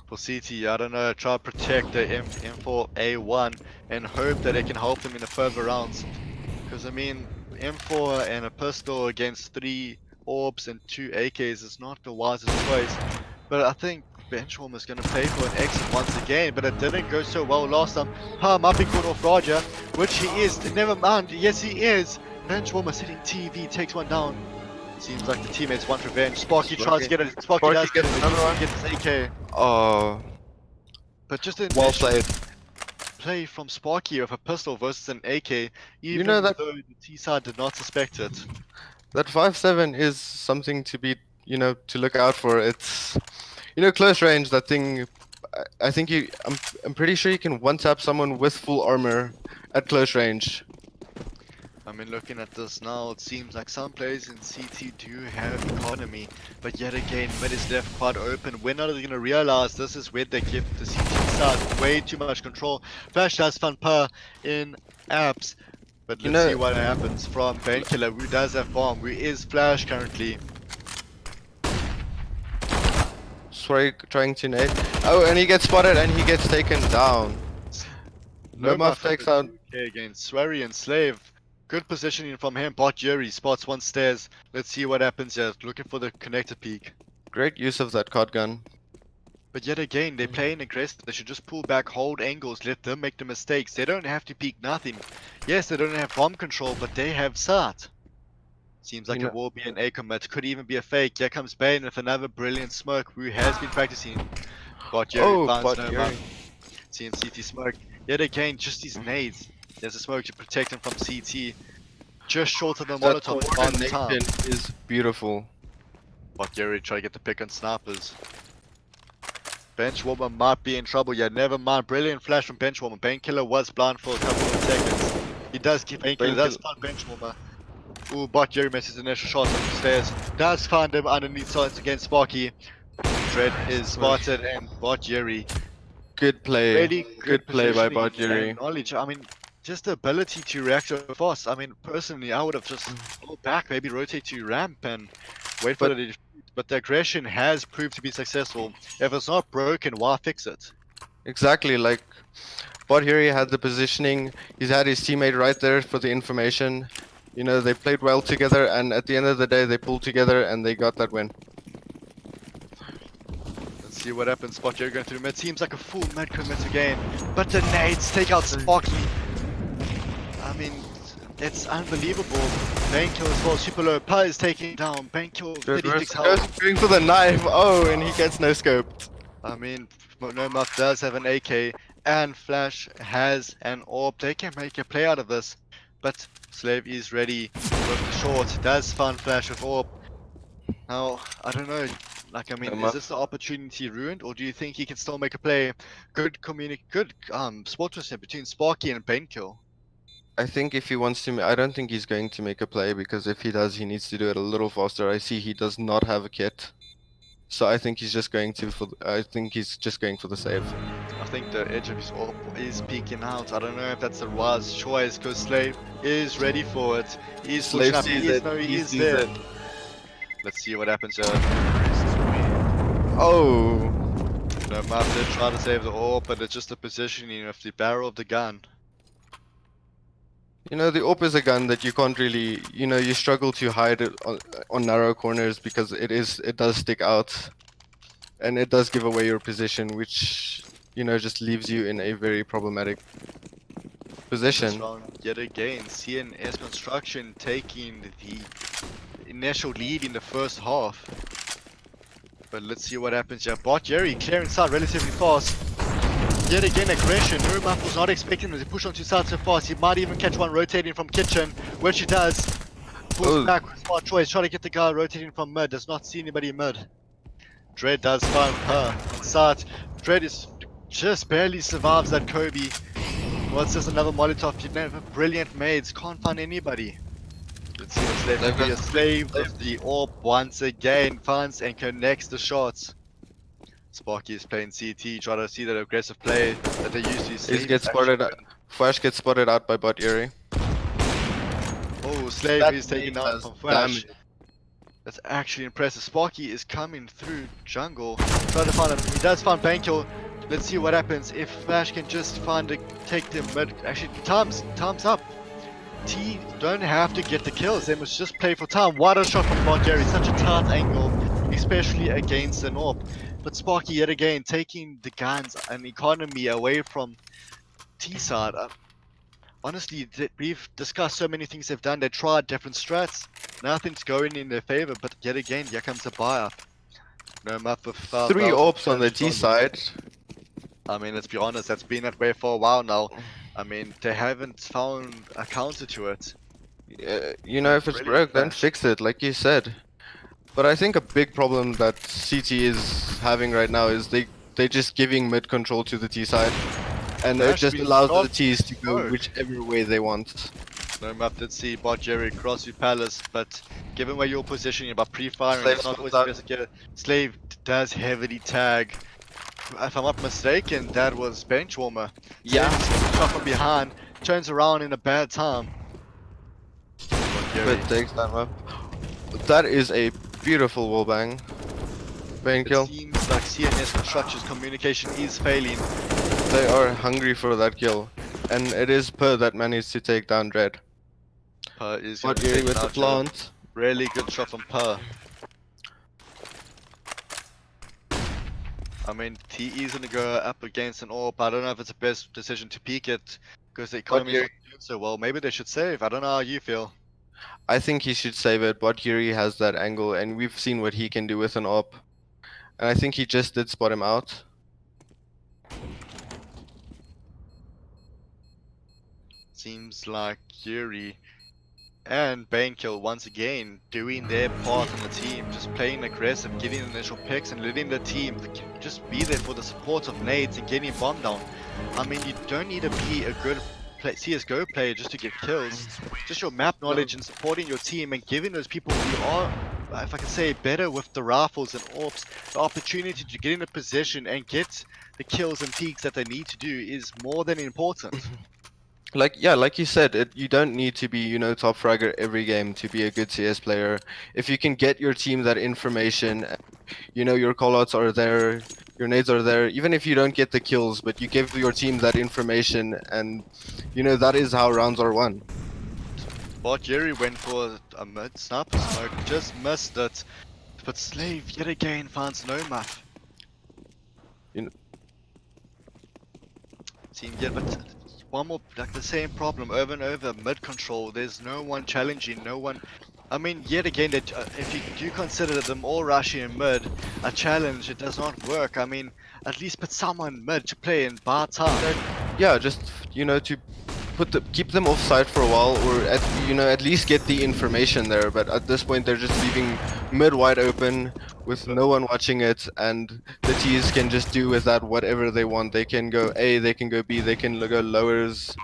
For CT, I don't know, try to protect the M4A1 and hope that it can help them in the further rounds. Because I mean, M4 and a pistol against 3 orbs and 2 AKs is not the wisest choice. But I think Benchwarmer is going to pay for an exit once again, but it didn't go so well last time. Might be caught off Roger, which he is. Never mind, yes he is. Benchwarmer sitting TV, takes one down. Seems like the teammates want revenge. Sparky tries to get it. Sparky does gets another one. Gets his AK. Oh, But just an well initial played. play from Sparky of a pistol versus an AK, even know that- though the T side did not suspect it. That 5-7 is something to be, you know, to look out for. It's, you know, close range. That thing. I think you. I'm pretty sure you can one tap someone with full armor at close range. I mean, looking at this now, it seems like some players in CT do have economy, but yet again, mid is left quite open. When are they going to realize this is where they give the CT side way too much control? Flash does fun per in apps, but You let's know- see what happens from Painkiller, who does have bomb, who is Flash currently. Sorry, trying to nade. Oh, and he gets spotted and he gets taken down. No muff takes out. Okay, against Swery and Slave. Good positioning from him. Bot Jerry spots one stairs. Let's see what happens here. Looking for the connector peak. Great use of that card gun. But yet again, they're playing aggressive. They should just pull back, hold angles, let them make the mistakes. They don't have to peek nothing. Yes, they don't have bomb control, but they have SAT. Seems like You it know- will be an A commit. Could even be a fake. Here comes Bane with another brilliant smoke who has been practicing. Bot Jerry Oh, finds Bot no Jerry. mark. Seeing CT smoke. Yet again, just these nades. There's a smoke to protect him from CT. Just short of the That Molotov on time. coordination is beautiful. Bot Jerry try to get the pick on snipers. Benchwarmer might be in trouble. Yeah, never mind. Brilliant flash from Benchwarmer. Painkiller was blind for a couple of seconds. He does keep Painkiller. Does find Benchwarmer. Ooh, Bot Jerry misses the initial shot on the stairs. Does find him underneath sides against Sparky. Dread is spotted and Bot Jerry. Good play. Really Good play by positioning Bot and Jerry. knowledge. I mean, just the ability to react so fast. I mean, personally, I would have just pulled back, maybe rotate to ramp and wait for But- the defeat. But the aggression has proved to be successful. If it's not broken, why fix it? Exactly, like Bot Jerry had the positioning. He's had his teammate right there for the information. You know, they played well together, and at the end of the day, they pulled together and they got that win. Let's see what happens. Spot Jerry going through mid. Seems like a full mid commit again. But the nades take out Sparky. I mean, it's unbelievable. Bankkill as well. Super low. Pa is taking down. Bankkill 36 Goes health. going for the knife. Oh, and he gets no scoped. I mean, No Muff does have an AK. And Flash has an orb. They can make a play out of this. But Slave is ready with the short. Does find Flash with orb. Now, I don't know. Like, I mean, is this the opportunity ruined, or do you think he can still make a play? Good sportsmanship between Sparky and Bainkill. I think if he wants to, I don't think he's going to make a play, because if he does, he needs to do it a little faster. I see he does not have a kit, so I think he's just going to. I think he's just going for the save. I think the edge of his orb is peeking out. I don't know if that's a wise choice, because Slave is ready for it. He's Slave pushing up. sees He is, it. no, he He is sees there. it. Let's see what happens here. Oh, No, Muff did try to save the AWP, but it's just the positioning of the barrel of the gun. you know, the AWP is a gun that you can't really, you know, you struggle to hide it on narrow corners because it does stick out, and it does give away your position, which, you know, just leaves you in a very problematic This position. round, yet again, CNS Construction taking the initial lead in the first half. But let's see what happens here. Bot Jerry clearing side relatively fast. Yet again aggression. Nurmap was not expecting him to push onto side so fast. He might even catch one rotating from kitchen, which he does. Pulls Oh. back with smart choice, trying to get the guy rotating from mid. Does not see anybody in mid. Dread does find her on side. Dread is just barely survives that Kobe. What's this? Another Molotov. You never brilliant maids. Can't find anybody. Let's see what's left. They've Be a got- slave of the orb once again. Finds and connects the shots. Sparky is playing CT, try to see that aggressive play that they used to. He Slave gets is actually spotted. going- Flash gets spotted out by Bot Yuri. Oh, Slave That is taken nade down does from Flash. damage. That's actually impressive. Sparky is coming through jungle. Try to find him. He does find Bankill. Let's see what happens if Flash can just take the mid. Actually, time's up. T don't have to get the kills. They must just play for time. What a shot from Bot Jerry. Such a tight angle, especially against an AWP. But Sparky yet again taking the guns and economy away from T side. Honestly, we've discussed so many things they've done. They tried different strats. Nothing's going in their favor. But yet again, here comes a buy up. No map with 3 AWPs on the T side. I mean, let's be honest. That's been that way for a while now. I mean, they haven't found a counter to it. You know, if it's Brilliant broke, then flash. fix it, like you said. But I think a big problem that CT is having right now is they just giving mid control to the T side, and it Flash just being allows the not T's to go broke. whichever way they want. No map did see Bot Jerry cross your palace, but given where you're positioning about pre-firing, Slave it's not spots always the out. best to get. Slave does heavily tag. If I'm not mistaken, that was Benchwarmer. Yeah. Shot from behind, turns around in a bad time. Bot Jerry. But takes that up. That is a beautiful wallbang. Bane It kill. seems like CNS Construction's communication is failing. They are hungry for that kill, and it is Per that managed to take down Dread. Per is going Bot to Yuri take with the out a plant. really good shot from Per. I mean, TE is going to go up against an AWP. I don't know if it's the best decision to peek it because the economy is Yuri- not doing so well. Maybe they should save. I don't know how you feel. I think he should save it. Bot Yuri has that angle, and we've seen what he can do with an op. And I think he just did spot him out. Seems like Yuri and Banekill once again doing their part on the team, just playing aggressive, getting initial picks and letting the team just be there for the support of nades and getting bomb down. I mean, you don't need to be a good CSGO player just to get kills. Just your map knowledge and supporting your team and giving those people who are, if I can say, better with the rifles and AWPs, the opportunity to get in a position and get the kills and peaks that they need to do is more than important. Like you said, you don't need to be, you know, top fragger every game to be a good CS player. If you can get your team that information, you know, your callouts are there, your nades are there, even if you don't get the kills, but you give your team that information, and you know that is how rounds are won. Bot Jerry went for a mid sniper smoke, just missed it. But Slave yet again finds no muff. You know- Team yeah, but one more, like the same problem over and over. Mid control, there's no one challenging, no one. I mean, yet again, that if you do consider them all rushing in mid a challenge, it does not work. I mean, at least put someone mid to play and bar time. Yeah, just, you know, to keep them off site for a while, or at least get the information there. But at this point, they're just leaving mid wide open with no one watching it, and the T's can just do with that whatever they want. They can go A, they can go B, they can go lowers.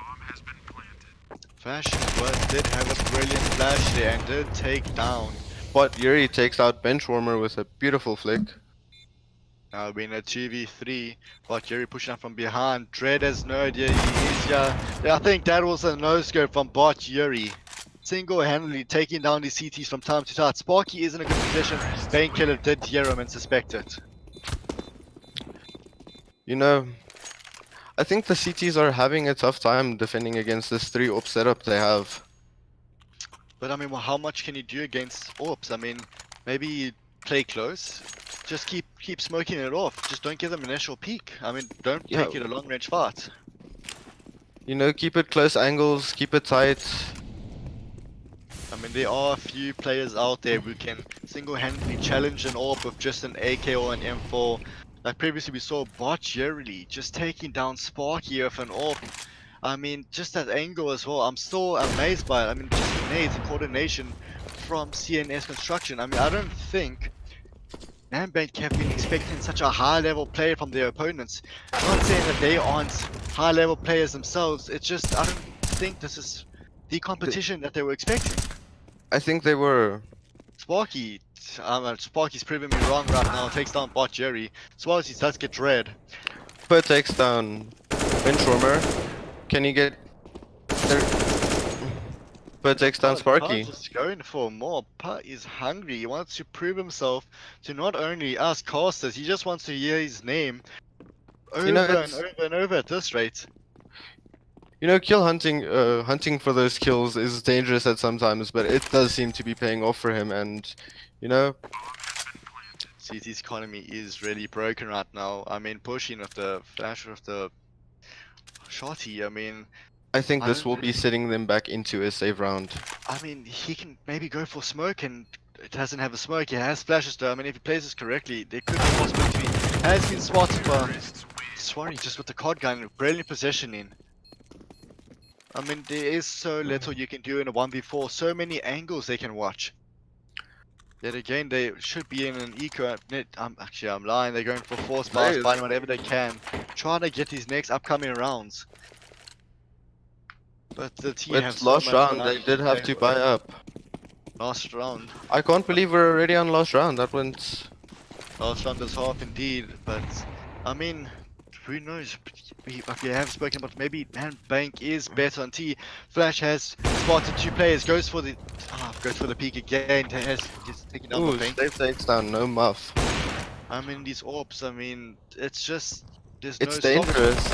Fashion Worth did have a brilliant flash there and did take down. But Yuri takes out Benchwarmer with a beautiful flick. Now being a 2v3, but Jerry pushing up from behind. Dread has no idea he is here. Yeah, I think that was a no-scope from Bot Yuri. Single-handedly taking down these CTs from time to time. Sparky is in a good position. Painkiller did hear him and suspect it. You know, I think the CTs are having a tough time defending against this 3-op setup they have. But I mean, well, how much can you do against orbs? I mean, maybe play close. Just keep smoking it off. Just don't give them an initial peek. I mean, don't Yeah, take it a long range fight. you know, keep it close angles, keep it tight. I mean, there are a few players out there who can single-handedly challenge an orb with just an AK or an M4. Like previously, we saw Bot Jerry just taking down Sparky with an orb. I mean, just that angle as well. I'm still amazed by it. I mean, just the nades and coordination from CNS Construction. I mean, I don't think Nambank have been expecting such a high-level play from their opponents. Not saying that they aren't high-level players themselves. It's just I don't think this is the competition that they were expecting. I think they were. Sparky, Sparky's proving me wrong right now. Takes down Bot Jerry. Sparky does get red. Per takes down Benchwarmer. Can he get there? Per takes down Sparky. Just going for more. Putt is hungry. He wants to prove himself to not only us casters. He just wants to hear his name over You know, and it's, over and over at this rate. you know, kill hunting, hunting for those kills is dangerous at sometimes, but it does seem to be paying off for him. And you know, CT's economy is really broken right now. I mean, pushing with the flash with the shotty. I mean, I think I this don't will be setting them back into a save round. I mean, he can maybe go for smoke and it doesn't have a smoke. He has flashes though. I mean, if he plays this correctly, there could be a possibility. Has been spotted by Swarry just with the card gun, brilliant positioning. I mean, there is so little you can do in a 1v4, so many angles they can watch. Yet again, they should be in an eco. Actually, I'm lying. They're going for force blast, buying whatever they can, trying to get these next upcoming rounds. But the T have It's so last much round, money they did have to buy up. Last round. I can't believe we're already on last round. That went. Last round is half indeed, but I mean, who knows? We have spoken about maybe Bank is better on T. Flash has spotted two players, goes for the peak again. Has just taken down Ooh, the Bank. Slave takes down, no muff. I mean, these orbs. I mean, it's just there's It's no stopping. dangerous.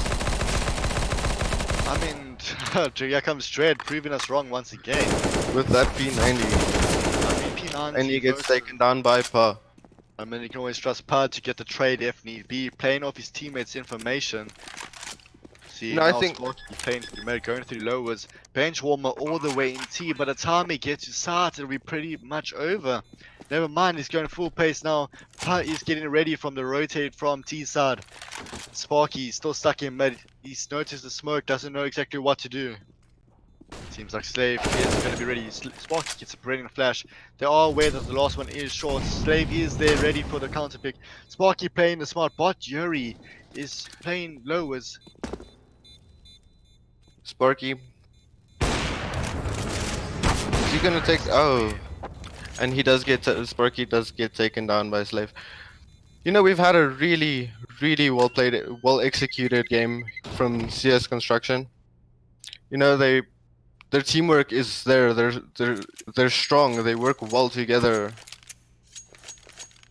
I mean, here comes Dread proving us wrong once again. With that P90. I mean, P90 And he gets versus- taken down by Pa. I mean, you can always trust Pud to get the trade if need be, playing off his teammates' information. See, No, I now think- Sparky playing through mid, going through lowers, bench warmer all the way in T. By the time he gets to start, it'll be pretty much over. Never mind, he's going full pace now. Pud is getting ready from the rotate from T side. Sparky still stuck in mid. He's noticed the smoke, doesn't know exactly what to do. Seems like Slave is going to be ready. Sparky gets a brilliant flash. They are aware that the last one is short. Slave is there ready for the counter pick. Sparky playing the smart bot. Yuri is playing lowers. Sparky. Is he gonna take? Oh, and he does get Sparky does get taken down by Slave. You know, we've had a really well played, well executed game from CS Construction. You know, their teamwork is there. They're strong. They work well together.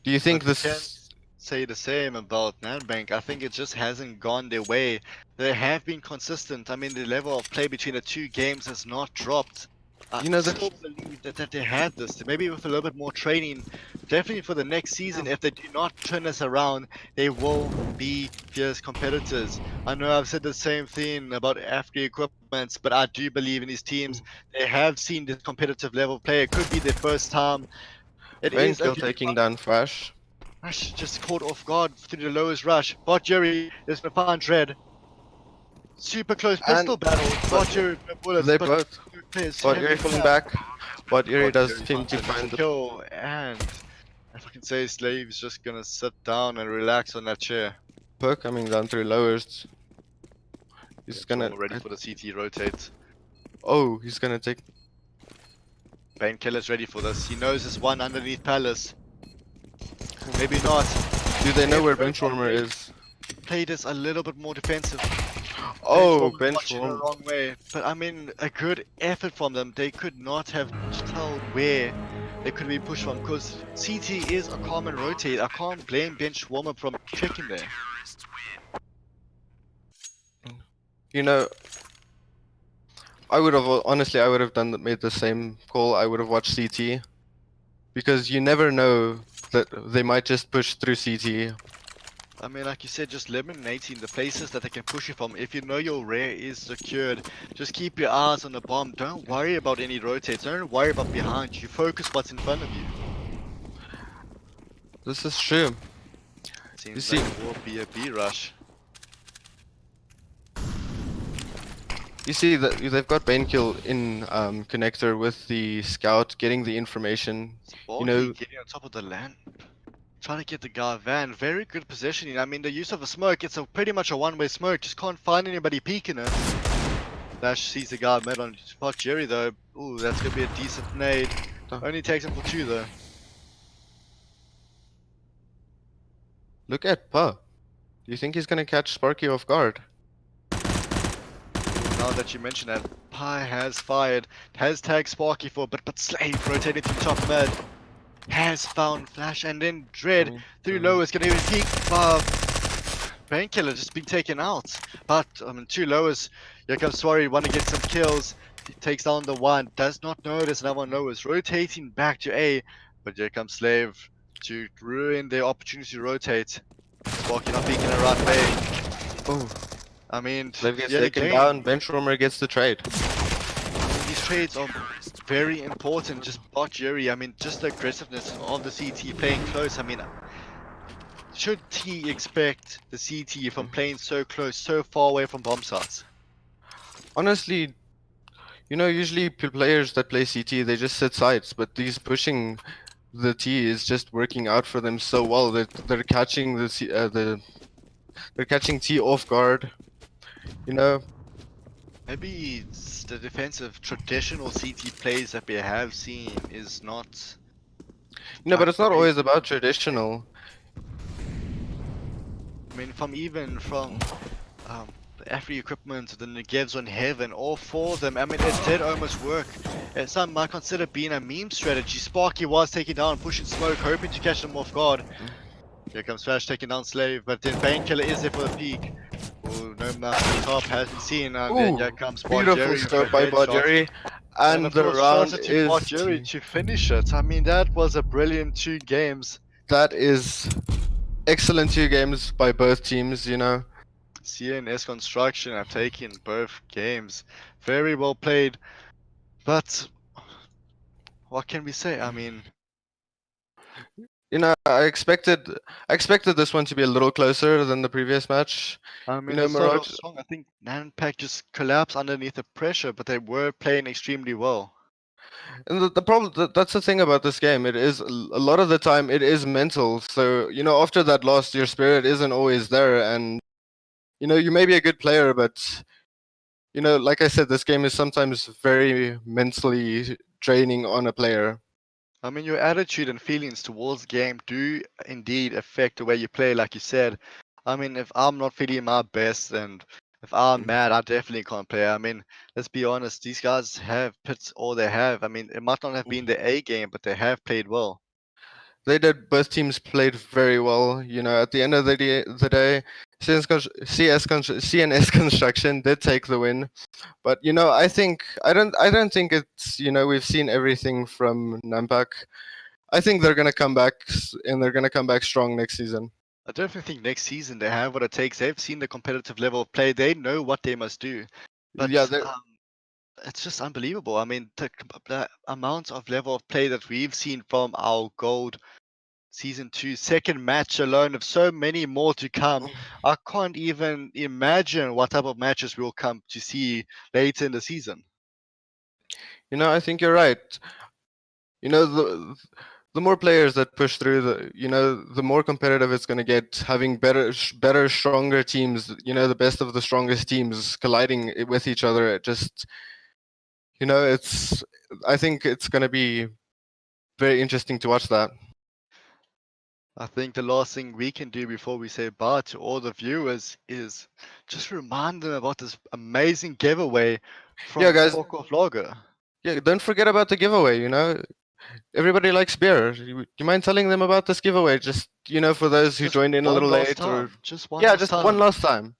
Do you think But you this? say the same about Nanbank. I think it just hasn't gone their way. They have been consistent. I mean, the level of play between the two games has not dropped. I You know, still believe that they had this. Maybe with a little bit more training, definitely for the next season, if they do not turn this around, they will be fierce competitors. I know I've said the same thing about Afri equipment, but I do believe in these teams. They have seen this competitive level play. It could be their first time. It is Still okay. taking down Flash. Rush just caught off guard through the lowest rush. Bot Jerry is gonna find Dread. Super close pistol battle. Bot Jerry with no bullets, They but both. players But heavy Yuri pulling attack. back. But Yuri Bot does Jerry seem to finds find the the. kill, and if I can say, Slave's just gonna sit down and relax on that chair. Perk coming down through lowers. He's gonna. ready for the CT rotate. Oh, he's gonna take. Painkiller's ready for this. He knows there's one underneath Palace. Maybe not. Do they know where Benchwarmer is? Play this a little bit more defensive. Oh, Watching the Benchwarmer. wrong way. But I mean, a good effort from them. They could not have told where they could be pushed from, because CT is a common rotate. I can't blame Bench Warmer from checking there. You know, I would have honestly, I would have made the same call. I would have watched CT because you never know that they might just push through CT. I mean, like you said, just eliminating the places that they can push you from. If you know your rear is secured, just keep your eyes on the bomb. Don't worry about any rotates. Don't worry about behind you. Focus what's in front of you. This is true. You Seems see, like it will be a B rush. that they've got Banekill in connector with the scout, getting the information. You Sparky know, getting on top of the land. Trying to get the guy Van. Very good positioning. I mean, the use of a smoke, it's a pretty much a one-way smoke. Just can't find anybody peeking it. Dash sees the guy mid on spot Jerry though. Ooh, that's gonna be a decent nade. Only takes him for 2 though. look at Pa. Do you think he's gonna catch Sparky off guard? Now that you mention that, Pi has fired, has tagged Sparky for a bit, but Slave rotated to top mid. Has found Flash, and then Dread through low is gonna even peek. Painkiller just been taken out. But, I mean, 2 lowers. Here comes Swari, want to get some kills. He takes down the one, does not notice another one lowers. Rotating back to A, but here comes Slave to ruin their opportunity to rotate. Sparky not peeking the right way. Oh, I mean, Slave gets yet taken again, down. Benchwarmer gets the trade. these trades are very important. Just bot Jerry. I mean, just the aggressiveness of the CT playing close. I mean, should T expect the CT from playing so close, so far away from bomb sites? Honestly, usually players that play CT they just sit sides, but these pushing the T is just working out for them so well that they're catching they're catching T off guard. You know, Maybe it's the defensive traditional CT plays that we have seen is not but it's not always about the same. traditional. I mean, from the Afri equipment, the Negevs on Heaven, all 4 of them, I mean, it did almost work. Some might consider being a meme strategy. Sparky was taking down, pushing smoke, hoping to catch them off guard. Here comes Flash taking down Slave, but then Painkiller is there for the peak. Oh, no mouse on top has been seen, and then here Ooh, comes beautiful Bargeri with a scope by headshot. Badgeri, And and of the course, shots round it to is Bargeri to finish it. I mean, that was a brilliant 2 games. that is excellent 2 games by both teams. CNS Construction have taken both games. Very well played. But what can we say? I mean, I expected this one to be a little closer than the previous match. it started off Mirage. strong. I think Nanpack just collapsed underneath the pressure, but they were playing extremely well. And the problem that's the thing about this game. It is a lot of the time it is mental. So after that loss, your spirit isn't always there, and you may be a good player, but like I said, this game is sometimes very mentally draining on a player. I mean, your attitude and feelings towards the game do indeed affect the way you play, like you said. I mean, if I'm not feeling my best and if I'm mad, I definitely can't play. I mean, let's be honest, these guys have put all they have. I mean, it might not have been the A game, but they have played well. They did. Both teams played very well. At the end of the day, CNS Construction did take the win. But I don't think it's we've seen everything from Nampak. I think they're gonna come back and they're gonna come back strong next season. I definitely think next season they have what it takes. They've seen the competitive level of play. They know what they must do. Yeah, But it's just unbelievable. I mean, the amount of level of play that we've seen from our gold Season 2 second match alone of so many more to come. I can't even imagine what type of matches we'll come to see later in the season. I think you're right. The more players that push through, the more competitive it's going to get. Having better, stronger teams, the best of the strongest teams colliding with each other. It just, it's. I think it's going to be very interesting to watch that. I think the last thing we can do before we say bye to all the viewers is just remind them about this amazing giveaway Yeah, from guys. Fokov Lager. Yeah, don't forget about the giveaway. Everybody likes beer. You mind telling them about this giveaway? Just for those who Just joined in a one little last late, or time. Just one yeah, last just one time. last time.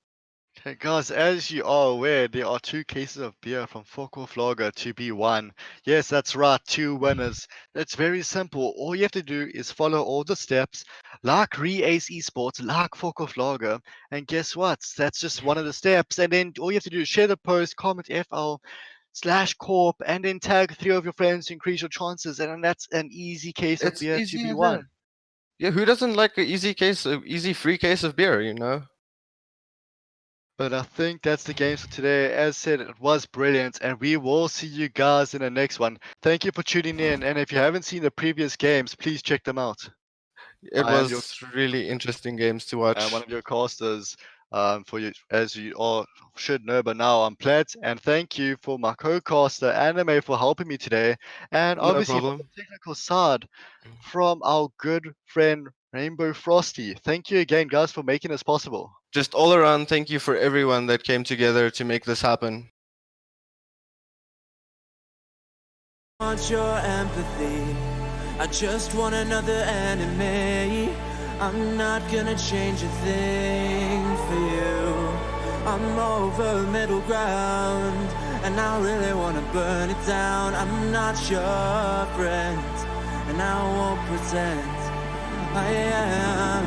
Okay, guys, as you are aware, there are two cases of beer from Fokelflager to be won. Yes, that's right, two winners. It's very simple. All you have to do is follow all the steps, like ACE Esports, like Fokelflager, and guess what? That's just one of the steps. And then all you have to do is share the post, comment FL/corp, and then tag three of your friends to increase your chances. And then that's an easy case of It's beer to easy be as that. won. Yeah, who doesn't like an easy free case of beer, you know? But I think that's the games for today. As said, it was brilliant, and we will see you guys in the next one. Thank you for tuning in, and if you haven't seen the previous games, please check them out. It I am your was really interesting games to one watch. of your casters. For you, as you all should know, but now I'm Plat, and thank you for my co-caster Anime for helping me today, and No obviously from problem. the technical side from our good friend Rainbow Frosty. Thank you again, guys, for making this possible. Just all around, thank you for everyone that came together to make this happen. Want your empathy. I just want another enemy. I'm not gonna change a thing for you. I'm over middle ground, and I really wanna burn it down. I'm not your friend, and I won't pretend I am.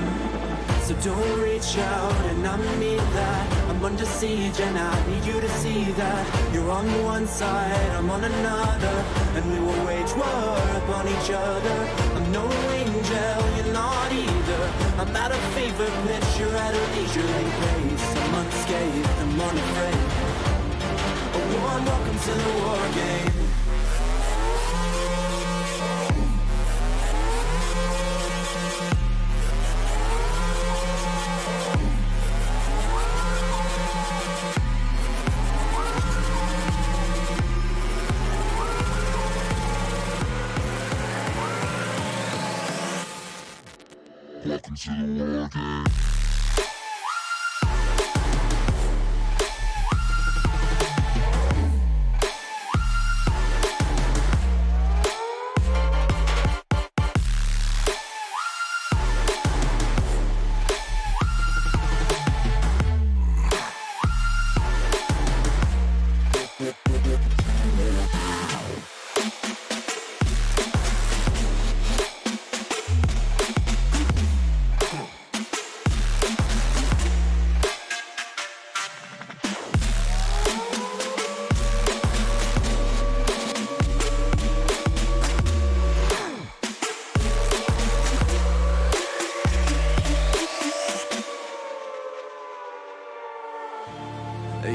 So don't reach out, and I mean that. I'm under siege, and I need you to see that. You're on one side, I'm on another, and we will wage war upon each other. I'm no angel, you're not either. I'm at a fever pitch, you're at a leisurely pace. I'm unscathed, I'm unafraid. A warm welcome to the war game. Welcome to the war game.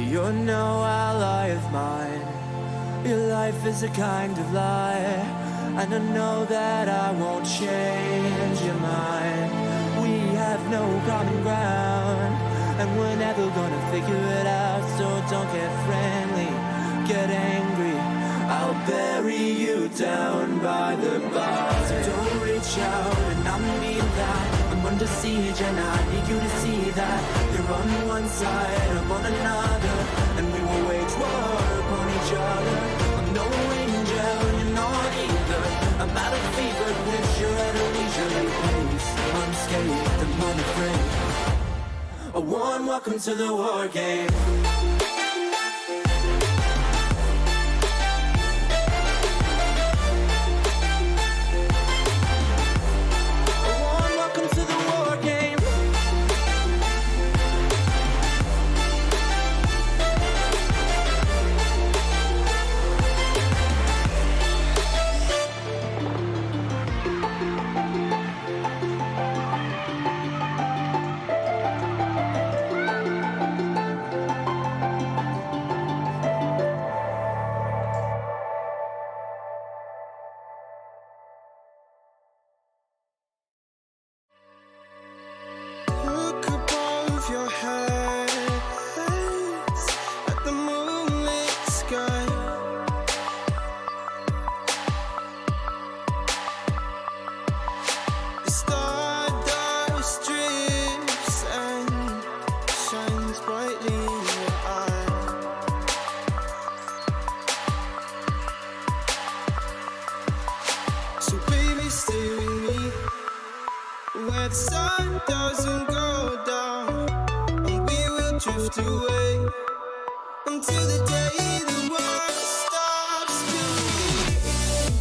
You're no ally of mine. Your life is a kind of lie, and I know that I won't change your mind. We have no common ground, and we're never gonna figure it out. So don't get friendly, get angry. I'll bury you down by the bar. So don't reach out, and I mean that. I'm under siege, and I need you to see that. You're on one side, I'm on another, and we will wage war upon each other. I'm no angel, you're not either. I'm at a fever pitch, you're at a leisurely pace. I'm unscathed, I'm unafraid. A warm welcome to the war game. Look above your head at the moonlit sky. The stardust drifts and shines brightly in your eye. So baby, stay with me where the sun doesn't go down, and we will drift drift away until the day the world stops believing.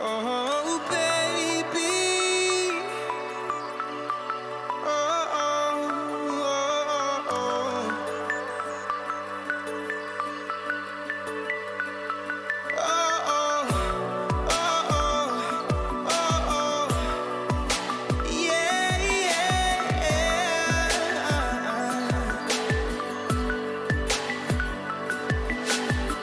Oh, baby. Oh, oh, oh, oh, oh, oh, yeah, yeah.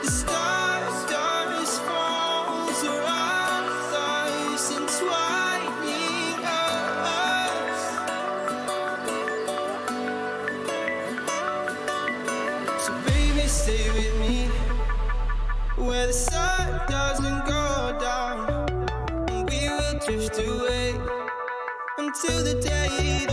The stars falls around us, entwining us. So baby, stay with me where the sun doesn't go down, and we will drift away until the day